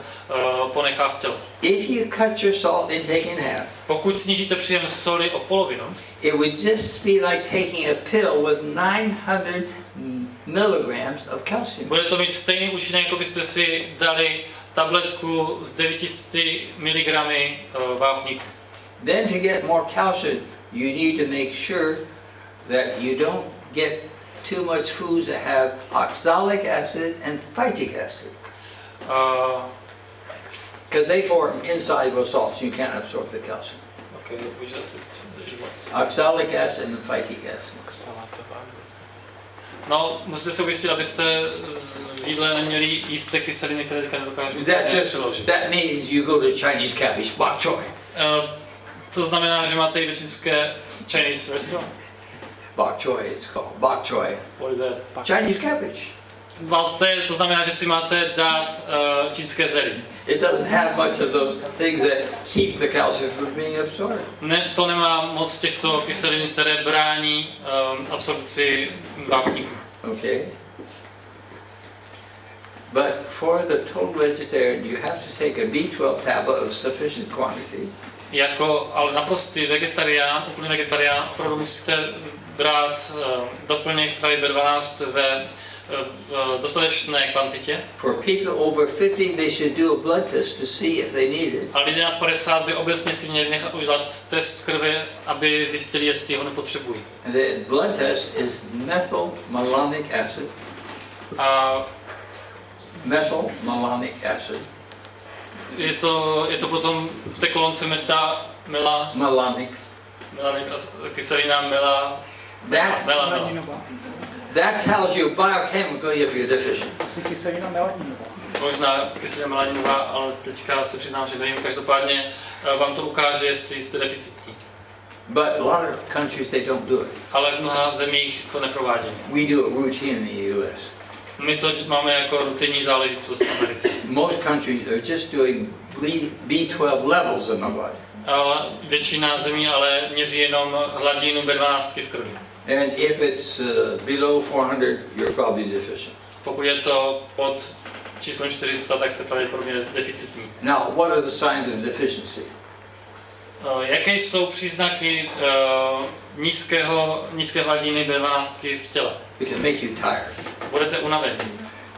ponechá v těle. If you cut your salt intake in half, pokud snížíte příjem soli o polovinu, it would just be like taking a pill with 900 milligrams of calcium. bude to mít stejný účinek, jako byste si dali tabletku s 900 mg vápníku. Then to get more calcium, you need to make sure that you don't get too much foods that have oxalic acid and phytic acid. Because they form insoluble salts, you can't absorb the calcium. Okay, which acids? Oxalic acid and phytic acid. No, musíte se ujistit, abyste v jídle neměli jisté kyseliny, které teďka nedokážu přeložit. That means you go to Chinese cabbage, bok choy. To znamená, že máte jít do čínské Chinese restaurant. Bok choy, it's called bok choy. What is that? Chinese cabbage. To znamená, že si máte dát čínské zelí. It doesn't have much of those things that keep the calcium from being absorbed. Ne, to nemá moc těchto kyselin, které brání absorpci vápníku. Okay. But for the total vegetarian, you have to take a B12 tablet of sufficient quantity. Ale naprostý vegetarián, úplný vegetarián, opravdu musíte brát doplněk stravy B12 ve v dostatečné kvantitě. For people over 50, they should do a blood test to see if they need it. A lidé na 50 by obecně si měli nechat udělat test krve, aby zjistili, jestli ho nepotřebují. And the blood test is methylmalonic acid. A Methylmalonic acid. je to potom v té kolonce Malonic. kyselina That tells you biochemically if you're deficient. Asi kyselina melaninová. možná kyselina melaninová, ale teďka se přiznám, že nevím, každopádně vám to ukáže, jestli jste deficitní. But a lot of countries, they don't do it. Ale v mnoha zemích to neprovádějí. We do it routine in the US. My to máme jako rutinní záležitost v Americe. Most countries are just doing B12 levels in the blood. Ale většina zemí ale měří jenom hladinu B12 v krvi. And if it's below 400, you're probably deficient. Pokud je to pod číslem 400, tak jste pravděpodobně deficitní. Now, what are the signs of deficiency? Jaké jsou příznaky nízké hladiny B12 v těle? It can make you tired. Budete unavení.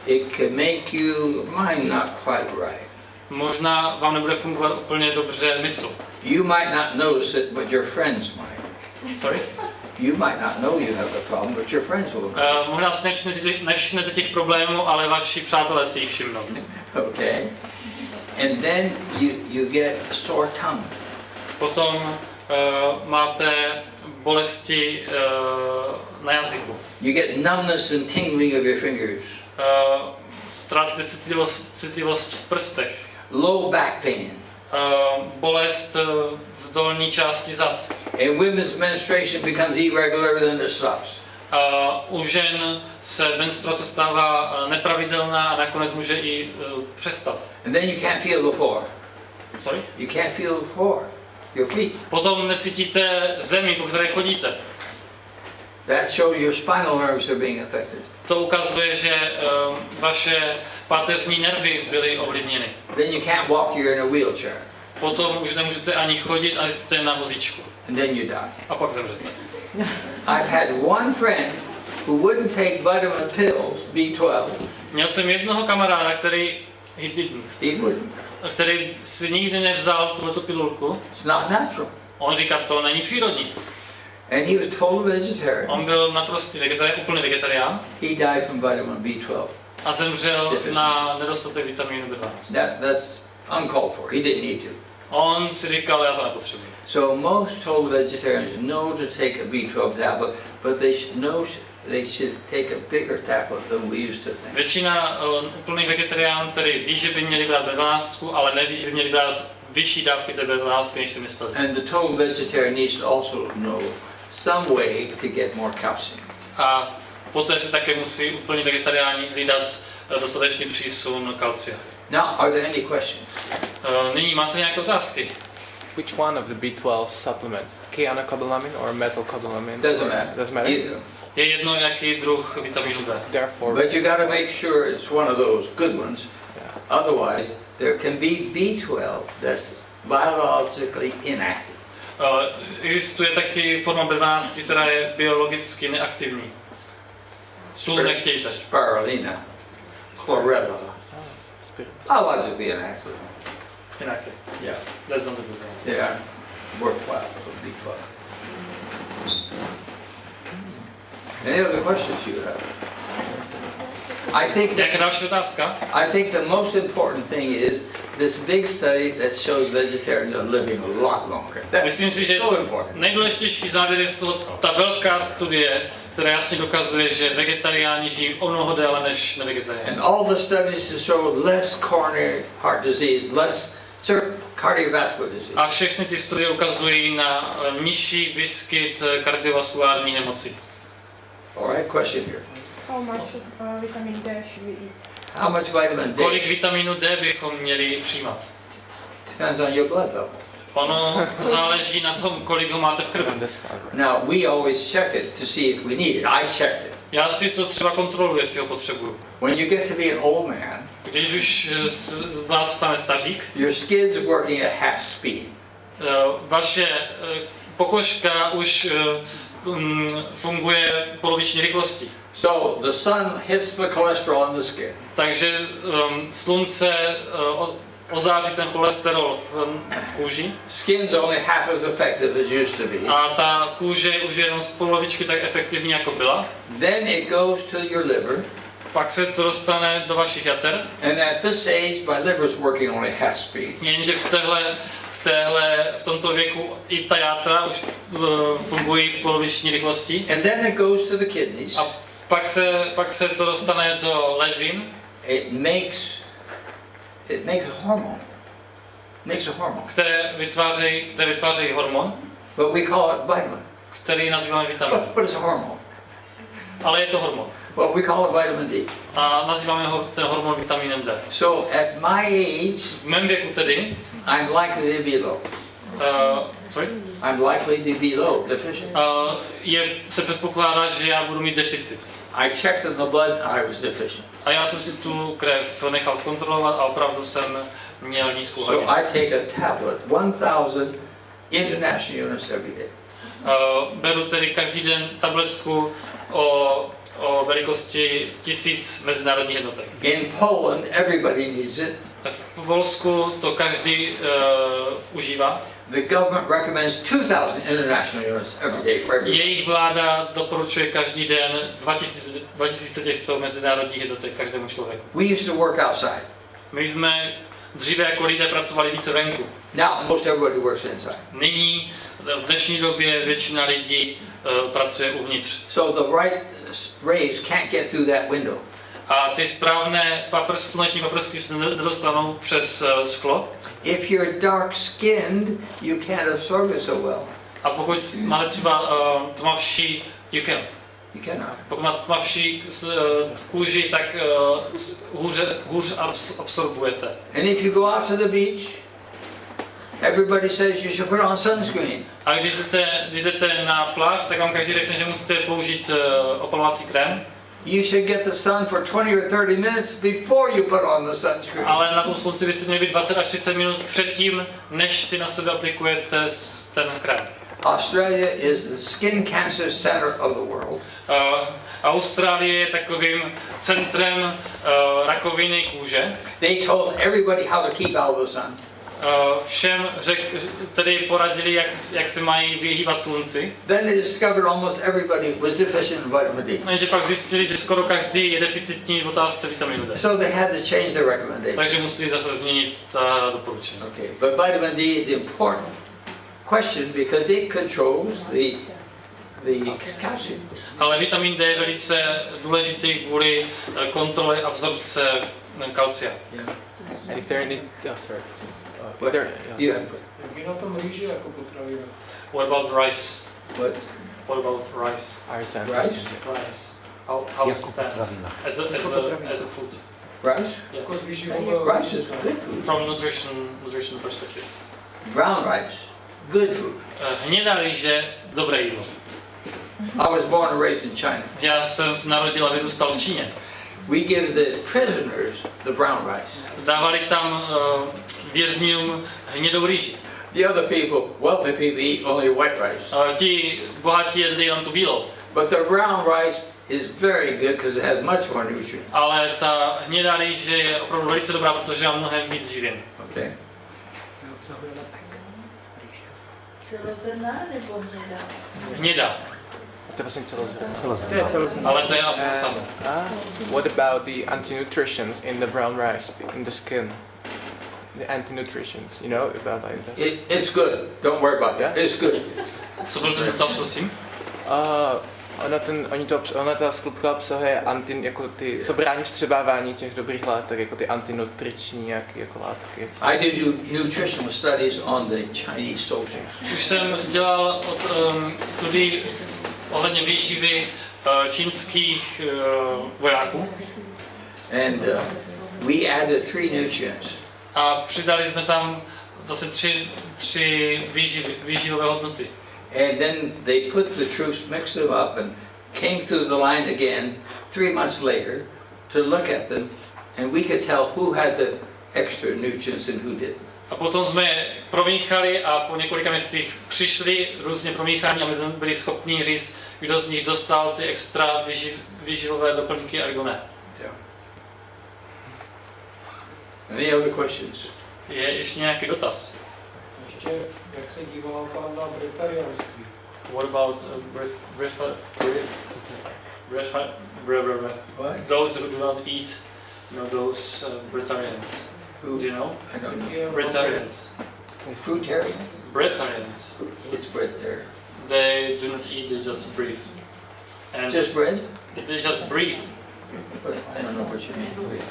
It can make you mind not quite right. Možná vám nebude fungovat úplně dobře mysl. You might not notice it, but your friends might. Sorry? You might not know you have a problem, but your friends will know. Možná si nevšimnete těch problémů, ale vaši přátelé si jich všimnou. Okay. And then you get a sore tongue. Potom máte bolesti na jazyku. You get numbness and tingling of your fingers. Ztrácíte citlivost v prstech. Low back pain. Bolest v dolní části zad. And women's menstruation becomes irregular, then it stops. U žen se menstruace stává nepravidelná a nakonec může i přestat. And then you can't feel the floor. Sorry? You can't feel the floor. Your feet. Potom necítíte zemi, po které chodíte. That shows your spinal nerves are being affected. To ukazuje, že vaše páteřní nervy byly ovlivněny. Then you can't walk, you're in a wheelchair. Potom už nemůžete ani chodit, ale jste na vozíčku. And then you die. A pak zemřete. I've had one friend who wouldn't take vitamin pills, B12. Měl jsem jednoho kamaráda, který He wouldn't. který si nikdy nevzal tuhletu pilulku. It's not natural. On říká, to není přírodní. And he was total vegetarian. On byl naprostý vegetarián, úplný vegetarián. He died from vitamin B12. A zemřel na nedostatek vitamínu B12. That's uncalled for. He didn't need to. On si říkal, já to nepotřebuji. So most total vegetarians know to take a B12 tablet, but they should know they should take a bigger tablet than we used to think. Většina úplných vegetariánů tedy ví, že by měli brát B12, ale neví, že by měli brát vyšší dávky té B12, než si mysleli. And the total vegetarian needs to also know some way to get more calcium. A poté se také musí úplní vegetariáni hlídat dostatečný přísun kalcia. Now, are there any questions? Nyní máte nějaké otázky? Which one of the B12 supplements? Cyanocobalamin or methylcobalamin? Doesn't matter. Doesn't matter? Either. Je jedno, jaký druh vitamínu B. Therefore, But you got to make sure it's one of those good ones. Otherwise, there can be B12 that's biologically inactive. Existuje taky forma B12, která je biologicky neaktivní. Tu nechtějte. Spirulina, chlorella, biologically inactive. Inactive. Yeah, That's not the good one. they are worthwhile for B12. Any other questions you have? Jaká další otázka? I think the most important thing is this big study that shows vegetarians are living a lot longer. Myslím si, že nejdůležitější závěr je z toho ta velká studie, která jasně dokazuje, že vegetariáni žijí o mnoho déle než nevegetariáni. And all the studies to show less coronary heart disease, less cardiovascular disease. A všechny ty studie ukazují na nižší výskyt kardiovaskulární nemoci. All right, question here. How much vitamin D should we eat? How much vitamin D? Kolik vitamínu D bychom měli přijímat? Depends on your blood level. Ono záleží na tom, kolik ho máte v krvi. Now, we always check it to see if we need it. I checked it. Já si to třeba kontroluji, jestli ho potřebuju. When you get to be an old man, Když už z vás stane stařík, your skin's working at half speed. Vaše pokožka už funguje poloviční rychlosti. So the sun hits the cholesterol in the skin. Takže slunce ozáří ten cholesterol v kůži. Skin's only half as effective as used to be. A ta kůže už je jenom z polovičky tak efektivní, jako byla. Then it goes to your liver. Pak se to dostane do vašich jater. And at this age, my liver's working only half speed. Jenže v tomto věku i ta játra už fungují poloviční rychlostí. And then it goes to the kidneys. A pak se to dostane do ledvin. It makes a hormone. Které vytvářejí hormon, But we call it vitamin. který nazýváme vitamin. What is a hormone? Ale je to hormon. Well, we call it vitamin D. A nazýváme ho ten hormon vitaminem D. So at my age, V mém věku tedy, I'm likely to be low. sorry? I'm likely to be low, deficient. Se předpokládá, že já budu mít deficit. I checked in the blood, I was deficient. A já jsem si tu krev nechal zkontrolovat a opravdu jsem měl nízkou So hladinu. I take a tablet, 1000 international units every day. Beru tedy každý den tabletku o velikosti 1000 mezinárodních jednotek. In Poland, everybody needs it. V Polsku to každý užívá. The government recommends 2000 international units every day for everybody. Jejich vláda doporučuje každý den 2000 těchto mezinárodních jednotek každému člověku. We used to work outside. My jsme dříve jako lidé pracovali více venku. Now most everybody works inside. Nyní v dnešní době většina lidí pracuje uvnitř. So the right rays can't get through that window. A ty správné sluneční paprsky se nedostanou přes sklo. If you're dark skinned, you can't absorb it so well. A pokud máte třeba tmavší, you cannot. Pokud máte tmavší kůži, tak hůř absorbujete. And if you go out to the beach, everybody says you should put on sunscreen. A když jdete na pláž, tak vám každý řekne, že musíte použít opalovací krém. You should get the sun for 20 or 30 minutes before you put on the sunscreen. Ale na tom slunci byste měli být 20 až 30 minut předtím, než si na sebe aplikujete ten krém. Australia is the skin cancer center of the world. Austrálie je takovým centrem rakoviny kůže. They told everybody how to keep out of the sun. Všem tedy poradili, jak se mají vyhýbat slunci. Then they discovered almost everybody was deficient in vitamin D. Jenže pak zjistili, že skoro každý je deficitní v otázce vitaminu D. So they had to change their recommendation. Takže museli zase změnit ta doporučení. Okay, but vitamin D is important question because it controls the calcium. Ale vitamin D je velice důležitý kvůli kontrole absorpce kalcia. And is there any... Oh, sorry. Is What? there... You Jak je na tom rýži jako potravina? What about rice? what? What about rice? Arsen. Rice? Rice. How it stands as a food? Rice? Jako z výživového Rice is good food. From nutrition perspective. Brown rice, good food. Hnědá rýže, dobré jídlo. I was born and raised in China. Já jsem se narodil a vyrůstal v Číně. We give the prisoners the brown rice. Dávali tam vězňům hnědou rýži. The other people, wealthy people, eat only white rice. Ti bohatí jedli jenom tu bílou. But the brown rice is very good because it has much more nutrients. Ale ta hnědá rýže je opravdu velice dobrá, protože má mnohem víc živin. Okay. Celozrnná nebo hnědá? Hnědá, To je vlastně celozrnné. To je celozrnné. ale to je asi to samé. What about the anti-nutritions in the brown rice, in the skin? The anti-nutritions, you know about like that? It's good. Don't worry about that. It's good. Co byl ten dotaz, prosím? Ona ta sklupka obsahuje jako ty, co brání vstřebávání těch dobrých látek, jako ty antinutriční nějaké jako látky. I did nutritional studies on the Chinese soldiers. Už jsem dělal studii ohledně výživy čínských vojáků And we added 3 nutrients. a přidali jsme tam zase tři výživové hodnoty. And then they put the troops, mixed them up, and came through the line again 3 months later to look at them, and we could tell who had the extra nutrients and who didn't. A potom jsme je promíchali a po několika měsících přišli různě promíchání a my jsme byli schopni říct, kdo z nich dostal ty extra výživové doplňky a kdo ne. Yeah. Any other questions? Je ještě nějaký dotaz? Ještě, jak se dívá pán na vegetariánství? What about those who do not eat, those vegetarians? Who? Do you know? I don't know. Vegetarians. Fruitarians? Breatharians. It's bread there. They do not eat, they just breathe. And Just bread? they just breathe. But I don't know what you mean.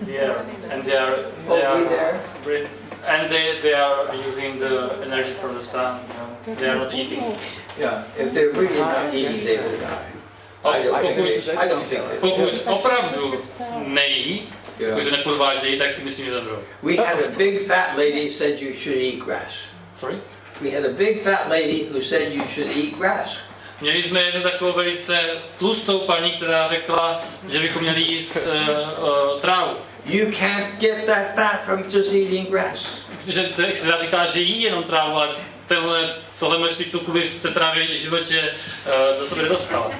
Yeah, and they are breathe there? breathe, and they are using the energy from the sun. They are not eating. Yeah, if they're really not eating, they will die. I don't think they. Pokud opravdu nejí, Yeah. protože nepodvádějí, tak si myslím, že zemřou. We had a big fat lady who said you should eat grass. Sorry? We had a big fat lady who said you should eat grass. Měli jsme jednu takovou velice tlustou paní, která řekla, že bychom měli jíst trávu. You can't get that fat from just eating grass. Která říká, že jí jenom trávu, ale tohle množství tuku by z té trávy v životě do sebe nedostala.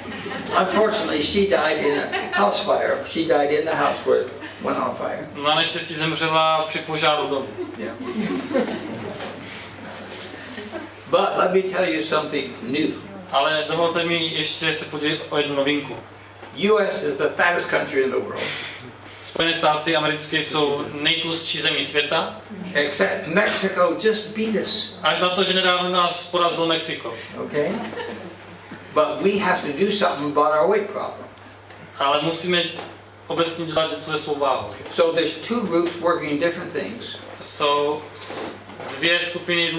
Unfortunately, she died in a house fire. She died in the house where it went on fire. Na neštěstí zemřela při požáru domu. Yeah. But let me tell you something new. Ale dovolte mi ještě se podělit o jednu novinku. U.S. is the fattest country in the world. Spojené státy americké jsou nejtlustší zemí světa. Except Mexico just beat us. Až na to, že nedávno nás porazil Mexiko. Okay? But we have to do something about our weight problem. Ale musíme obecně dělat něco se svou váhou. So there's two groups working different things. Jsou dvě skupiny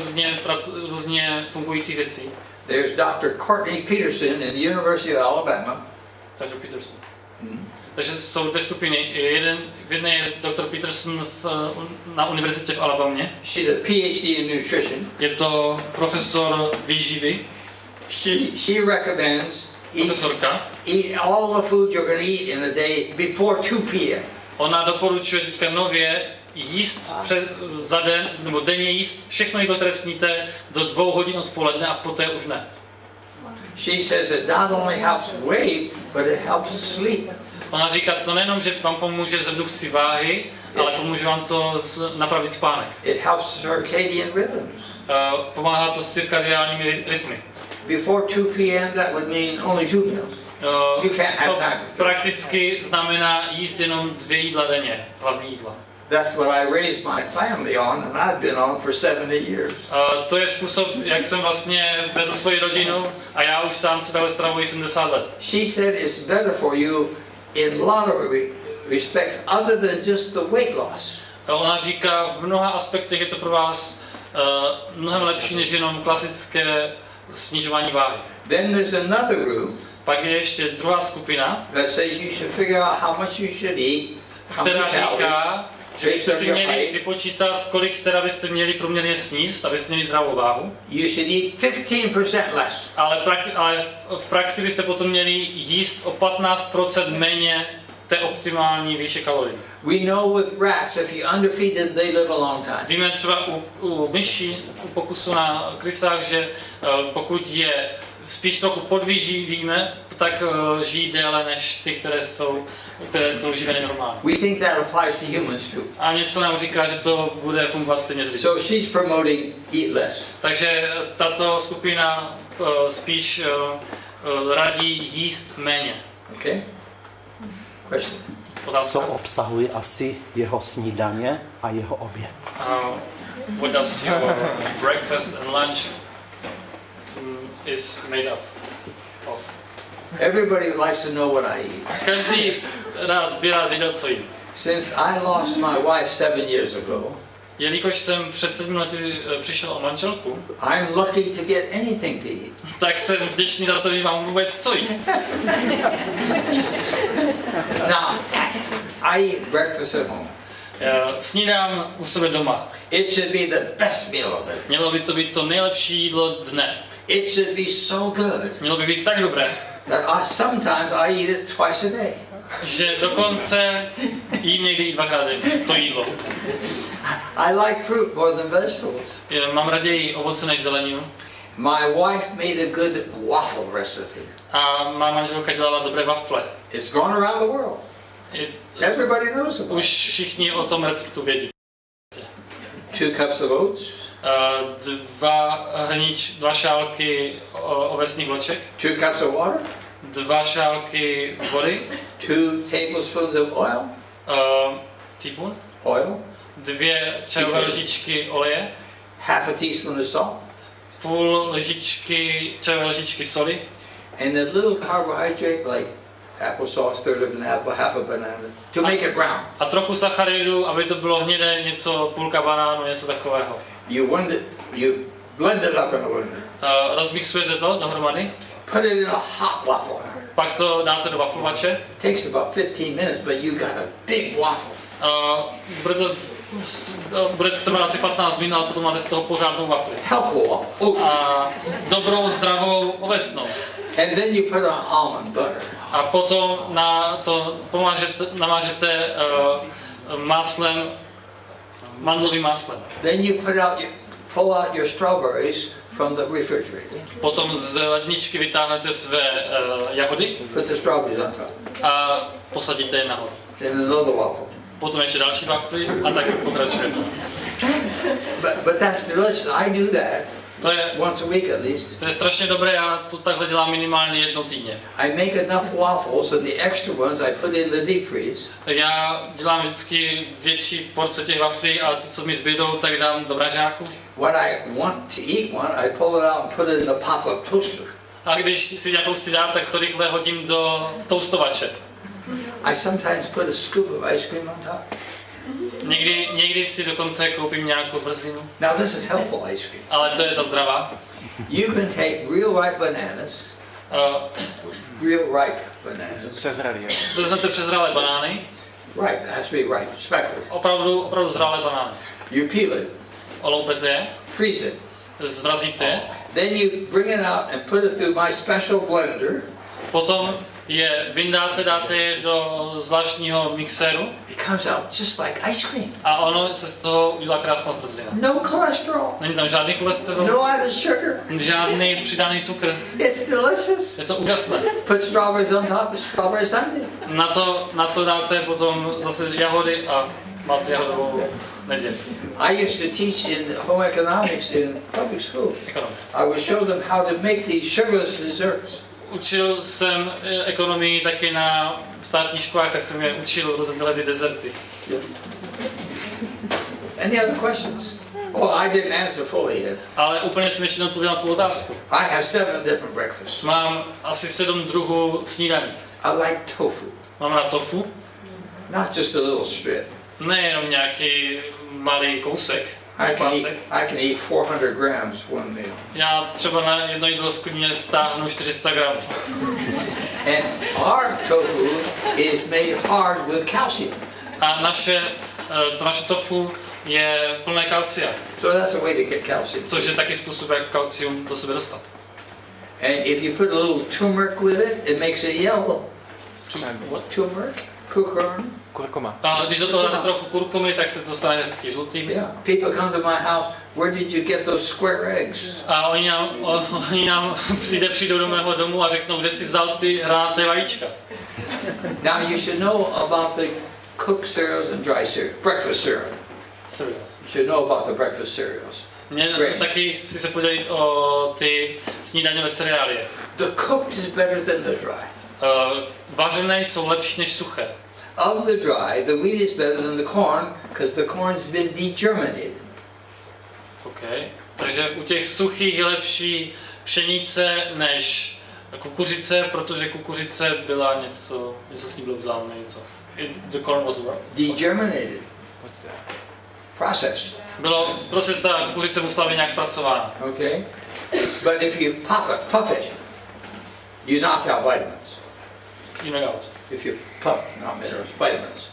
různě fungující věcí. There's Dr. Courtney Peterson in the University of Alabama. Takže Peterson. Takže jsou dvě skupiny. V jedné je Dr. Peterson na univerzitě v Alabamě. She's a PhD in nutrition. Je to profesor výživy. She recommends Profesorka. eat all the food you're going to eat in a day before 2 p.m. Ona doporučuje teďka nově jíst za den, nebo denně jíst všechno jídlo, které sníte do 2 hodin odpoledne a poté už ne. She says it not only helps weight, but it helps sleep. Ona říká, to nejenom, že vám pomůže s redukcí váhy, ale pomůže vám to napravit spánek. It helps circadian rhythms. Pomáhá to s cirkadiálními rytmy. Before 2 p.m. that would mean only 2 meals. You can't have time. Prakticky znamená jíst jenom 2 jídla denně, hlavní jídla. That's what I raised my family on, and I've been on for 70 years. To je způsob, jak jsem vlastně vedl svoji rodinu a já už sám se takhle stravuji 70 let. She said it's better for you in a lot of respects other than just the weight loss. Ona říká, v mnoha aspektech je to pro vás mnohem lepší než jenom klasické snižování váhy. Then there's another group Pak je ještě druhá skupina, that says you should figure out how much you should eat, how která many calories. říká, že byste si měli vypočítat, kolik teda byste měli průměrně sníst, abyste měli zdravou váhu. You should eat 15% less. Ale v praxi byste potom měli jíst o 15% méně té optimální výše kalorií. We know with rats, if you underfeed them, they live a long time. Víme třeba u myší, u pokusu na krysách, že pokud je spíš trochu podvyživíme, tak žijí déle než ty, které jsou živeny normálně. We think that applies to humans too. A něco nám říká, že to bude fungovat stejně s lidmi. So she's promoting eat less. Takže tato skupina spíš radí jíst méně. Okay? Question? Co Otázka? obsahuje asi jeho snídaně a jeho oběd? What does your breakfast and lunch is made up of? Everybody likes to know what I eat. Každý by rád věděl, co jím. Since I lost my wife 7 years ago, Jelikož jsem před 7 lety přišel o manželku, I'm lucky to get anything to eat. tak jsem vděčný za to, že mám vůbec co jíst. Now, I eat breakfast at home. Snídám u sebe doma. It should be the best meal of it. Mělo by to být to nejlepší jídlo dne. It should be so good Mělo by být tak dobré, that sometimes I eat it twice a day. že dokonce jím někdy i 2krát denně to jídlo. I like fruit more than vegetables. Mám raději ovoce než zeleninu. My wife made a good waffle recipe. A má manželka dělala dobré wafle. It's gone around the world. Everybody knows about it. Už všichni o tom receptu vědí. 2 cups of oats. 2 šálky ovesných vloček. 2 cups of water. 2 šálky vody. 2 tablespoons of oil. Teaspoon? Oil. 2 čajové lžičky oleje. Half a teaspoon of salt. Půl čajové lžičky soli. And a little carbohydrate like applesauce, third of an apple, half a banana, to make it brown. A trochu sacharidu, aby to bylo hnědé, něco půlka banánu, něco takového. You blend it up in a blender. Rozmixujete to dohromady. Put it in a hot waffle. Pak to dáte do waflovače. Takes about 15 minutes, but you got a big waffle. Bude to trvat asi 15 minut, ale potom máte z toho pořádnou wafli. Healthful waffle. A dobrou, zdravou, ovesnou. And then you put on almond butter. A potom na to namážete máslem, mandlovým máslem. Then you pull out your strawberries from the refrigerator. Potom z ledničky vytáhnete své jahody Put the strawberries on top. a posadíte je nahoru. Then another waffle. Potom ještě další wafly a tak pokračujete. But that's delicious. I do that To je, once a week at least. to je strašně dobré, já to takhle dělám minimálně jednou týdně. I make enough waffles, and the extra ones I put in the deep freeze. Já dělám vždycky větší porce těch waflí a ty, co mi zbydou, tak dám do mrazáku. When I want to eat one, I pull it out and put it in the pop-up toaster. A když si nějakou si dám, tak to rychle hodím do toustovače. I sometimes put a scoop of ice cream on top. Někdy si dokonce koupím nějakou brzlinu. Now this is helpful ice cream. Ale to je ta zdravá. You can take real ripe bananas, real ripe bananas. Přezralý, jo. Vezmete přezralé banány, Ripe, it has to be ripe, speckled. opravdu zralé banány. You peel it, Oloupete je, freeze it. zmrazíte je, Then you bring it out and put it through my special blender. potom je vyndáte, dáte je do zvláštního mixéru It comes out just like ice cream. a ono se z toho udělá krásná zmrzlina. No cholesterol, Není tam žádný cholesterol, no added sugar. žádný přidaný cukr. It's delicious. Je to úžasné. Put strawberries on top of strawberry sundae. Na to dáte potom zase jahody a máte jahodovou neděli. I used to teach in home economics in public school. Ekonomics. I would show them how to make these sugarless desserts. Učil jsem ekonomii taky na státních školách, tak jsem je učil různé tyhle ty dezerty. Any other questions? Oh, I didn't answer fully yet. Ale úplně jsem ještě neodpověděl na tu otázku. I have 7 different breakfasts. Mám asi 7 druhů snídaní. I like tofu, Mám na tofu, not just a little strip. nejenom nějaký malý kousek, I can kousek. eat 400 grams one meal. Já třeba na jedno jídlo sklidně stáhnu 400 gramů. And our tofu is made hard with calcium. A to naše tofu je plné kalcia, So that's a way to get calcium. což je taky způsob, jak kalcium do sebe dostat. And if you put a little turmeric with it, it makes it yellow. What turmeric? Kurkuma. Kurkuma. A když do toho dáte trochu kurkumy, tak se to stane hezky žlutým. Yeah. People come to my house. Where did you get those square eggs? A oni nám přijdou do mého domu a řeknou, kde si vzal ty hranáté vajíčka. Now you should know about the cooked cereals and dry cereals, breakfast cereal. You should know about the breakfast cereals. Taky chci se podělit o ty snídaňové cereálie. The cooked is better than the dry. Vařené jsou lepší než suché. Of the dry, the wheat is better than the corn because the corn's been degerminated. Okay. Takže u těch suchých je lepší pšenice než kukuřice, protože kukuřice byla něco s ní bylo uděláno něco. The corn was what? Degerminated. Processed. Prostě ta kukuřice musela být nějak zpracována. Okay? But if you puff it, you knock out vitamins. You knock out. If you puff, not minerals, vitamins.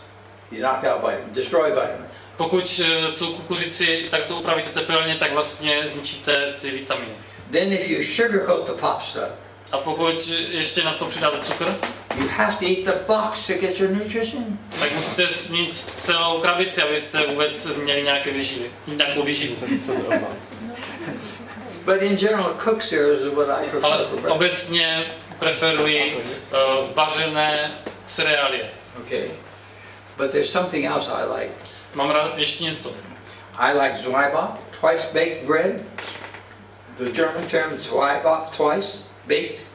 You knock out vitamins, destroy vitamins. Pokud tu kukuřici takto upravíte tepelně, tak vlastně zničíte ty vitaminy. Then if you sugarcoat the pop stuff, A pokud ještě na to přidáte cukr, You have to eat the box to get your nutrition. Tak musíte snít celou krabici, abyste vůbec měli nějakou výživu. But in general, cooked cereals is what I prefer Ale for breakfast. obecně preferuji vařené cereálie. Okay. But there's something else I like. Mám rád ještě něco. I like Zweibach, twice baked bread. The German term is Zweibach, twice baked.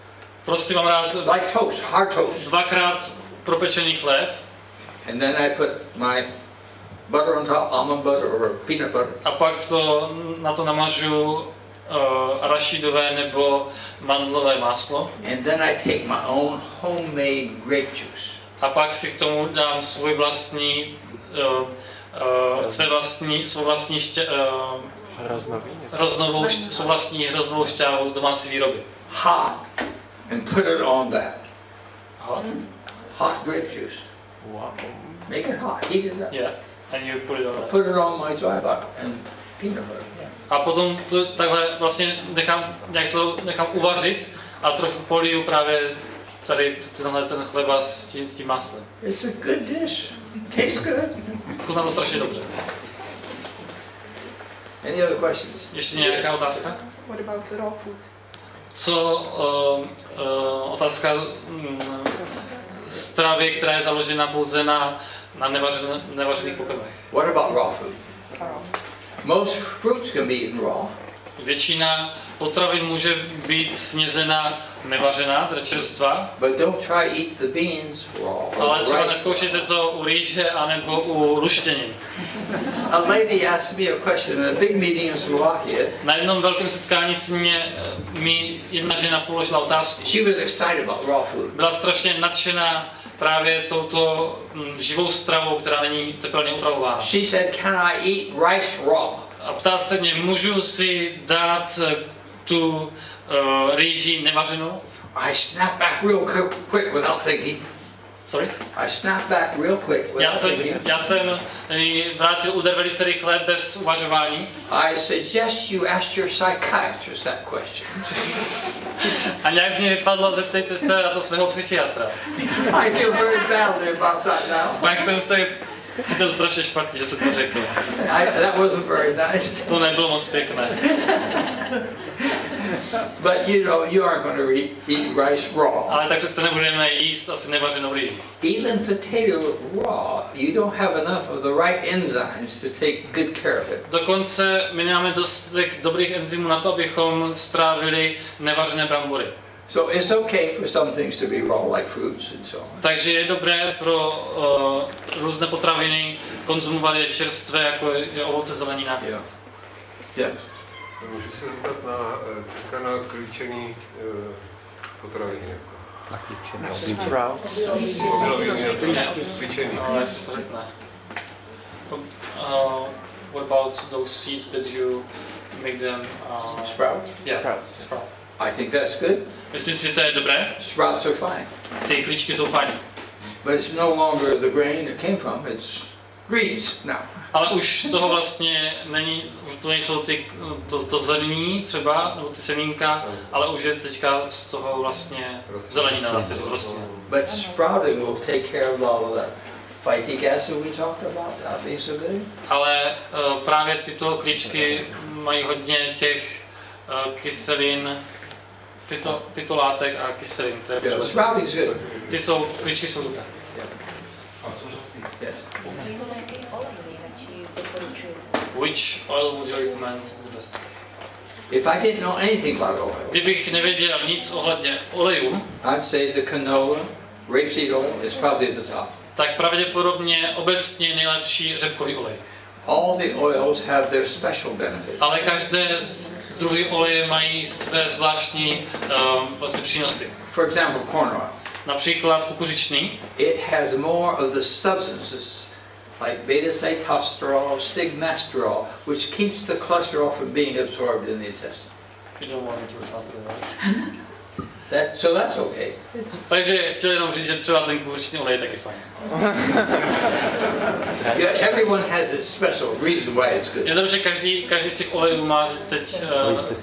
Prostě mám rád Like toast, hard toast. dvakrát propečený chléb And then I put my butter on top, almond butter or peanut butter. a pak na to namažu arašidové nebo mandlové máslo And then I take my own homemade grape juice. a pak si k tomu dám svůj vlastní svou vlastní hroznovou šťávu domácí výroby. Hot. And put it on that. Hot? Hot grape juice. Wow. Make it hot, heat it up. Yeah. And you put it on that. Put it on my Zweibach and peanut butter. Yeah. A potom to takhle vlastně nechám uvařit a trochu poliju právě tady ten chleba s tím máslem. It's a good dish. Tastes good. Chutná to strašně dobře. Any other questions? Ještě nějaká otázka? What about raw food? Co otázka stravy, která je založena pouze na nevařených pokrmech? What about raw food? Most fruits can be eaten raw. Většina potravin může být snězena nevařená, teda čerstvá, But don't try eat the beans raw. ale třeba Rice. neskoušejte to u rýže anebo u luštěnin. A lady asked me a question in a big meeting in Slovakia. Na jednom velkém setkání mi jedna žena položila otázku. She was excited about raw food. Byla strašně nadšená právě touto živou stravou, která není tepelně upravována. She said, "Can I eat rice raw?" A ptá se mě, můžu si dát tu rýži nevařenou? I snapped back real quick without thinking. Sorry? I snapped back real quick without thinking. Já jsem jí vrátil úder velice rychle, bez uvažování. I suggest you ask your psychiatrist that question. A nějak z něj vypadlo, zeptejte se na to svého psychiatra. I feel very badly about that now. Tak jsem se cítil strašně špatně, že se to řekl. That wasn't very nice. To nebylo moc pěkné. But you know, you aren't going to eat rice raw. Ale tak přece nebudeme jíst asi nevařenou rýži. Even potato raw, you don't have enough of the right enzymes to take good care of it. Dokonce my nemáme dostatek dobrých enzymů na to, abychom strávili nevařené brambory. So it's okay for some things to be raw, like fruits and so on. Takže je dobré pro různé potraviny konzumovat je čerstvé, jako je ovoce, zelenina. Yeah. Yeah. Můžu se zeptat na klíčený potraviny? Na klíčený. Sprouts. Klíčený. No, jak se to řekne? What about those seeds that you make them? Sprouts? Yeah, Sprouts. sprout. I think that's good. Myslím si, že to je dobré. Sprouts are fine. Ty klíčky jsou fajn. But it's no longer the grain it came from, it's greens now. Ale už toho vlastně není, už to nejsou to zelený třeba, nebo ty semínka, ale už je teďka z toho vlastně zelenina vlastně rostlina. But sprouting will take care of all of that phytic acid we talked about. That being so good. Ale právě tyto klíčky mají hodně těch kyselin, fytolátek a kyselin. Yeah, sprouting is good. Klíčky jsou dobré. Yes. Which oil would you recommend the best? If I didn't know anything about oil, Kdybych nevěděl nic ohledně olejů, I'd say the canola, rapeseed oil is probably the top. tak pravděpodobně obecně nejlepší řepkový olej. All the oils have their special benefits. Ale každé druhy oleje mají své zvláštní vlastně přínosy. For example, corn oil. Například kukuřičný. It has more of the substances like beta-cytosterol, stigmasterol, which keeps the cholesterol from being absorbed in the intestine. You don't want me to faster. So that's okay. Takže chtěl jenom říct, že třeba ten kukuřičný olej je taky fajn. Yeah, everyone has a special reason why it's good. Je dobře, každý z těch olejů má teď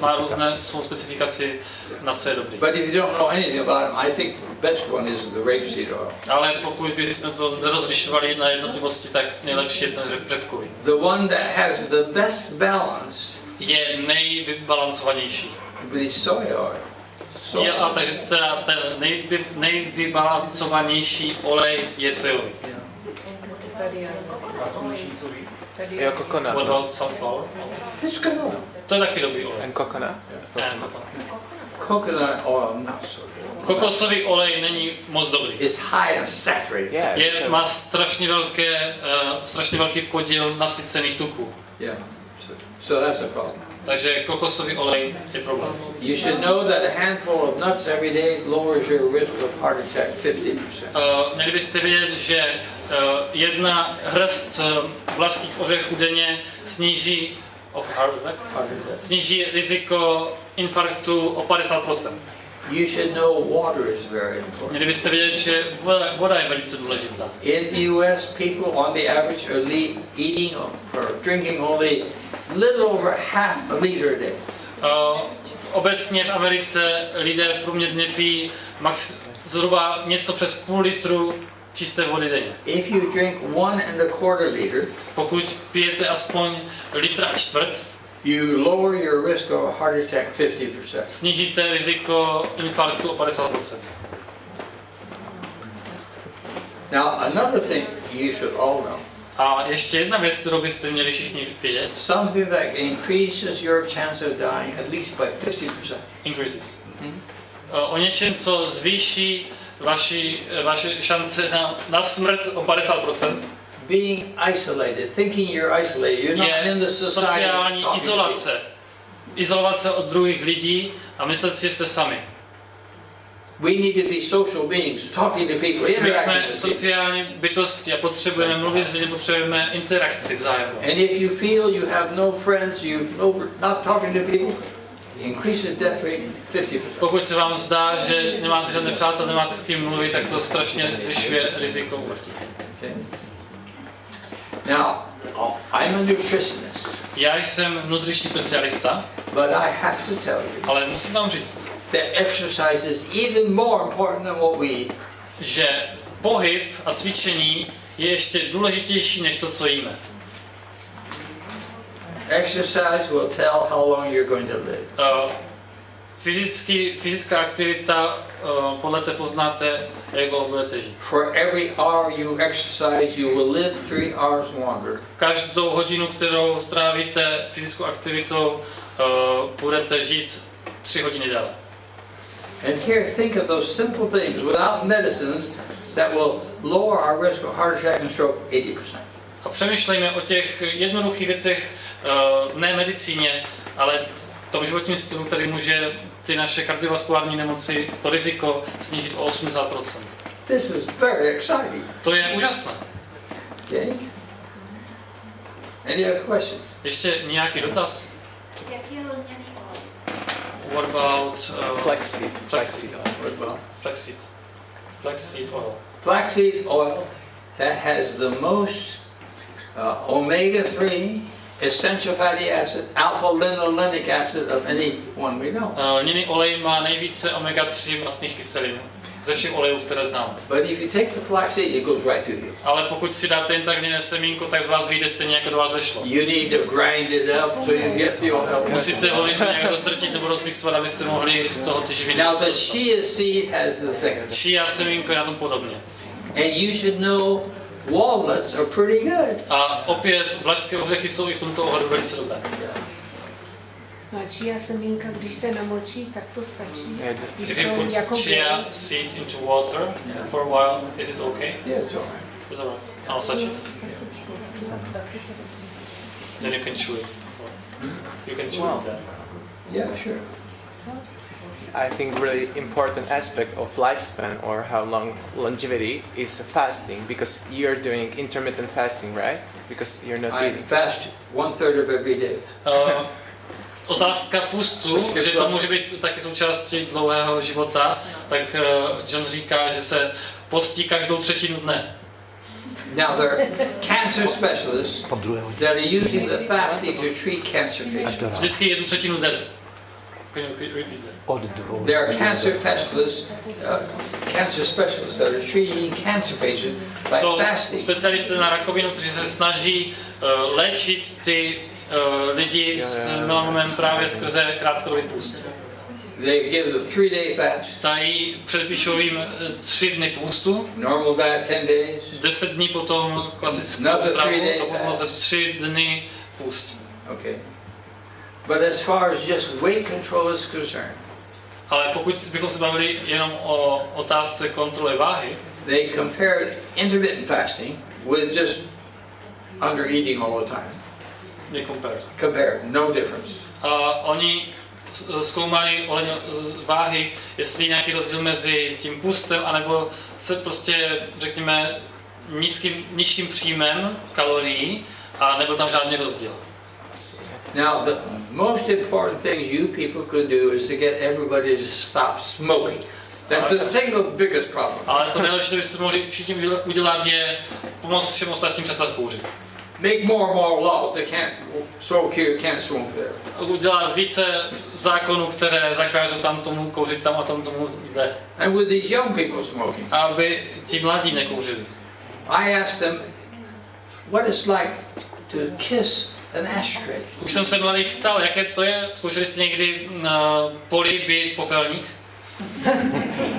má různé svou specifikaci, na co je dobrý. But if you don't know anything about them, I think the best one is the rapeseed oil. Ale pokud bychom to nerozlišovali na jednotlivosti, tak nejlepší je ten řepkový. The one that has the best balance Je nejvybalancovanější. is soy oil. Je, a takže teda ten nejvybalancovanější olej je sojový. Yeah, coconut. What about sunflower? It's good oil. To je taky dobrý olej. And coconut. Coconut oil, not so good. Kokosový olej není moc dobrý. It's high and saturated. Yeah. Má strašně velký podíl nasycených tuků. Yeah. So that's a problem. Takže kokosový olej je problém. You should know that a handful of nuts every day lowers your risk of heart attack 50%. Měli byste vědět, že jedna hrst vlašských ořechů denně sníží riziko infarktu o 50%. You should know water is very important. Měli byste vědět, že voda je velice důležitá. In the US, people on the average are eating or drinking only little over half a liter a day. Obecně v Americe lidé průměrně pijí zhruba něco přes půl litru čisté vody denně. If you drink 1¼ liter, pokud pijete aspoň litr a čtvrt, you lower your risk of a heart attack 50%. snížíte riziko infarktu o 50%. Now, another thing you should all know. A ještě jedna věc, kterou byste měli všichni vědět. Something that increases your chance of dying at least by 50%. Increases. O něčem, co zvýší vaše šance na smrt o 50%. Being isolated, thinking you're isolated, you're not in the society. Sociální izolace. Izolovat se od druhých lidí a myslet si, že jste sami. We need to be social beings, talking to people, My interacting jsme with people. sociální bytosti a potřebujeme mluvit s lidmi, potřebujeme interakci vzájemnou. And if you feel you have no friends, you're not talking to people, increases death rate 50%. Pokud se vám zdá, že nemáte žádné přátelé, nemáte s kým mluvit, tak to strašně zvyšuje riziko úmrtí. Okay. Now, I'm a nutritionist. Já jsem nutriční specialista, But I have to tell you ale musím vám říct, that exercise is even more important than what we eat. že pohyb a cvičení je ještě důležitější než to, co jíme. Exercise will tell how long you're going to live. Fyzická aktivita, podle té poznáte, jak dlouho budete žít. For every hour you exercise, you will live 3 hours longer. Každou hodinu, kterou strávíte fyzickou aktivitou, budete žít 3 hodiny déle. And here, think of those simple things without medicines that will lower our risk of heart attack and stroke 80%. A přemýšlejme o těch jednoduchých věcech, ne medicíně, ale tom životním stylu, který může ty naše kardiovaskulární nemoci, to riziko snížit o 80%. This is very exciting. To je úžasné. Okay? Any other questions? Ještě nějaký dotaz? Jaký je lněný olej? What about Flaxseed. flaxseed oil? Flaxseed oil that has the most omega-3 essential fatty acid, alpha-linolenic acid of any one we know. Lněný olej má nejvíce omega-3 mastných kyselin ze všech olejů, které známe. But if you take the flaxseed, it goes right to you. Ale pokud si dáte jen tak lněné semínko, tak z vás vyjde stejně, jako do vás vešlo. You need to grind it up so you get the oil. Musíte ho nějak rozdrtit nebo rozmixovat, abyste mohli z toho ty živiny. Now the chia seed has the second. Chia semínko je na tom podobně. And you should know walnuts are pretty good. A opět vlašské ořechy jsou i v tomto ohledu velice dobré. No a chia semínka, když se namočí, tak to stačí. Když If you jsou put jako chia seeds into water for a while, is it okay? Yeah, it's all right. It's alright. I'll such it. Then you can chew it. You can chew it. Yeah, sure. I think really important aspect of lifespan or how long longevity is fasting, because you're doing intermittent fasting, right? Because you're not I eating. fast 1/3 of every day. Otázka pustu, že to může být taky součástí dlouhého života, tak John říká, že se postí každou třetinu dne. Now there are cancer specialists that are using the fasting to treat cancer patients. Vždycky 1/3 den. There are cancer specialists that are treating cancer patients by Jsou fasting. specialisté na rakovinu, kteří se snaží léčit ty lidi s melanomem právě skrze krátkodobý půst. They give the 3-day fast. Dají předpíšou jim 3 dny půstu, Normal diet 10 days. 10 dní potom klasickou Another stravu 3 day a potom fast. zase 3 dny půst. Okay. But as far as just weight control is concerned, Ale pokud bychom se bavili jenom o otázce kontroly váhy, they compared intermittent fasting with just under eating all the time. Compared, no difference. Oni zkoumali ohledně váhy, jestli je nějaký rozdíl mezi tím půstem, anebo se prostě, řekněme, nižším příjmem kalorií a nebyl tam žádný rozdíl. Now, the most important thing you people could do is to get everybody to stop smoking. That's the single biggest problem. Ale to nejlepší, co byste mohli všichni udělat, je pomoct všem ostatním přestat kouřit. Make more and more laws that can't smoke here, can't smoke there. Udělat více zákonů, které zakážou tam tomu kouřit tam a tomu zde. And with these young people smoking, aby ti mladí nekouřili. I asked them what it's like to kiss an ashtray. Už jsem se mladých ptal, jaké to je, zkoušeli jste někdy políbit popelník?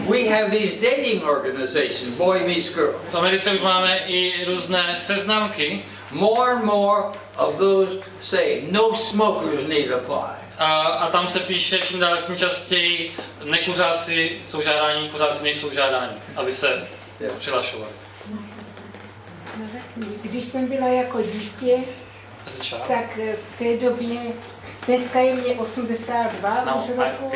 We have these dating organizations, boy meets girl. V Americe už máme i různé seznamky. More and more of those say no smokers need apply. A tam se píše čím dál tím častěji, nekuřáci jsou žádáni, kuřáci nejsou žádáni, aby se přihlašovali. Když jsem byla jako dítě, tak v té době, dneska je mě 82 už roku,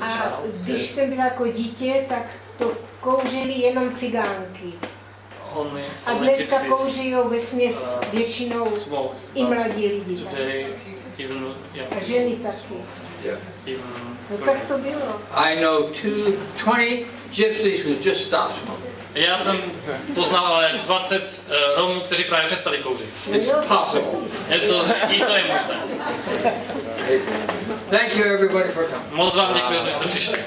a když jsem byla jako dítě, tak to kouřili jenom cigánky. A dneska kouřijou vesměs většinou i mladí lidi. A ženy taky. No tak to bylo. I know 20 gypsies who just stopped smoking. Já jsem poznal ale 20 Romů, kteří právě přestali kouřit. It's possible. I to je možné. Thank you everybody for coming. Moc vám děkuji, že jste přišli.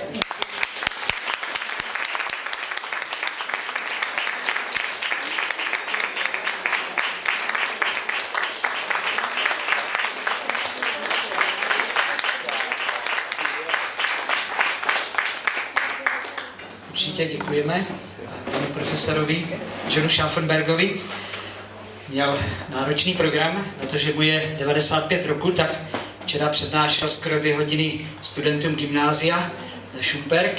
Určitě děkujeme panu profesorovi Johnu Scharffenbergovi. Měl náročný program, protože mu je 95 roku, tak včera přednášel skoro 2 hodiny studentům gymnázia Scharffenberg.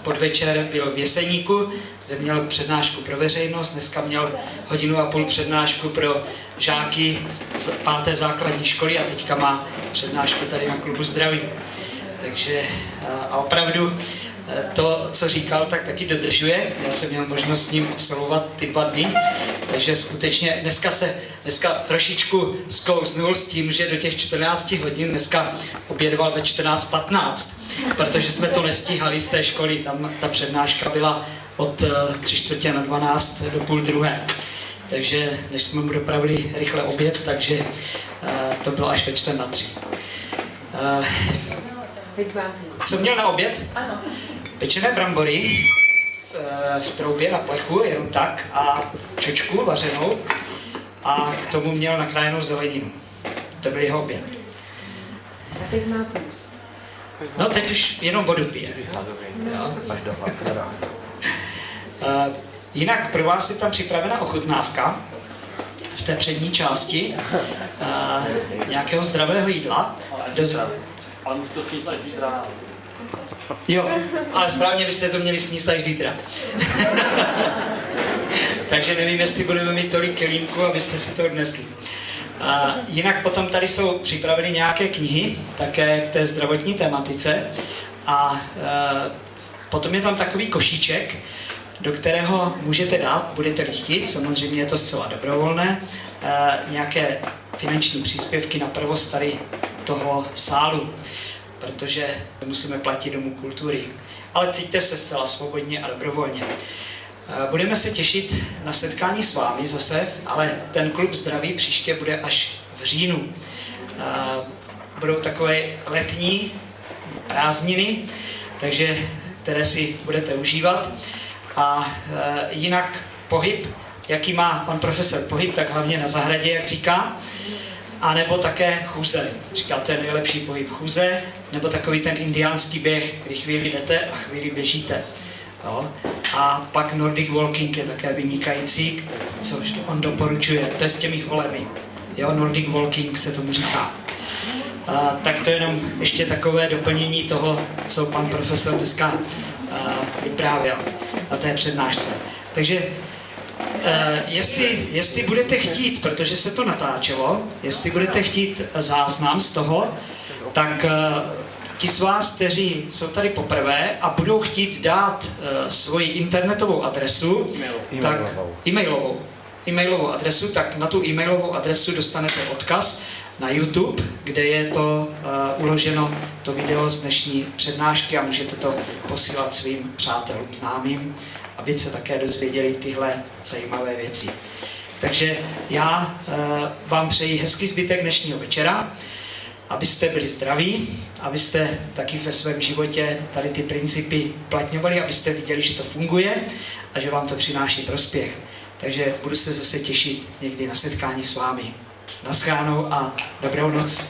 Podvečer byl v Jeseníku, kde měl přednášku pro veřejnost. Dneska měl 1,5 hodiny přednášku pro žáky z 5. základní školy a teďka má přednášku tady na klubu Zdraví. Takže a opravdu to, co říkal, tak taky dodržuje. Já jsem měl možnost s ním absolvovat ty 2 dny, takže skutečně dneska trošičku sklouznul s tím, že do těch 14 hodin dneska obědval ve 14:15, protože jsme to nestíhali z té školy, tam ta přednáška byla od 3:45 do 12:30. Takže než jsme mu dopravili rychle oběd, takže to bylo až ve 14:45. Co měl na oběd? Ano. Pečené brambory v troubě na plechu, jenom tak, a čočku vařenou a k tomu měl nakrájenou zeleninu. To byl jeho oběd. A teď má půst. No teď už jenom vodu pije. Jo. Jinak pro vás je tam připravena ochutnávka v té přední části nějakého zdravého jídla. Ale musíte to sníst až zítra. Jo, ale správně byste to měli sníst až zítra. Takže nevím, jestli budeme mít tolik kelímku, abyste si to odnesli. Jinak potom tady jsou připraveny nějaké knihy, také k té zdravotní tematice. A potom je tam takový košíček, do kterého můžete dát, budete-li chtít, samozřejmě je to zcela dobrovolné, nějaké finanční příspěvky na provoz tady toho sálu, protože musíme platit Domu kultury. Ale cítíte se zcela svobodně a dobrovolně. Budeme se těšit na setkání s vámi zase, ale ten klub zdraví příště bude až v říjnu. Budou takové letní prázdniny, takže které si budete užívat. A jinak pohyb, jaký má pan profesor pohyb, tak hlavně na zahradě, jak říká, a nebo také chůze. Říká, to je nejlepší pohyb chůze, nebo takový ten indiánský běh, kdy chvíli jdete a chvíli běžíte. Jo. A pak Nordic walking je také vynikající, což on doporučuje, to je s těmi holemi. Jo, Nordic walking se tomu říká. Tak to je jenom ještě takové doplnění toho, co pan profesor dneska vyprávěl na té přednášce. Takže jestli budete chtít, protože se to natáčelo, jestli budete chtít záznam z toho, tak ti z vás, kteří jsou tady poprvé a budou chtít dát svoji internetovou adresu, tak e-mailovou adresu, tak na tu e-mailovou adresu dostanete odkaz na YouTube, kde je to uloženo, to video z dnešní přednášky a můžete to posílat svým přátelům, známým, aby se také dozvěděli tyhle zajímavé věci. Takže já vám přeji hezký zbytek dnešního večera, abyste byli zdraví, abyste taky ve svém životě tady ty principy uplatňovali, abyste viděli, že to funguje a že vám to přináší prospěch. Takže budu se zase těšit někdy na setkání s vámi. Naschledanou a dobrou noc.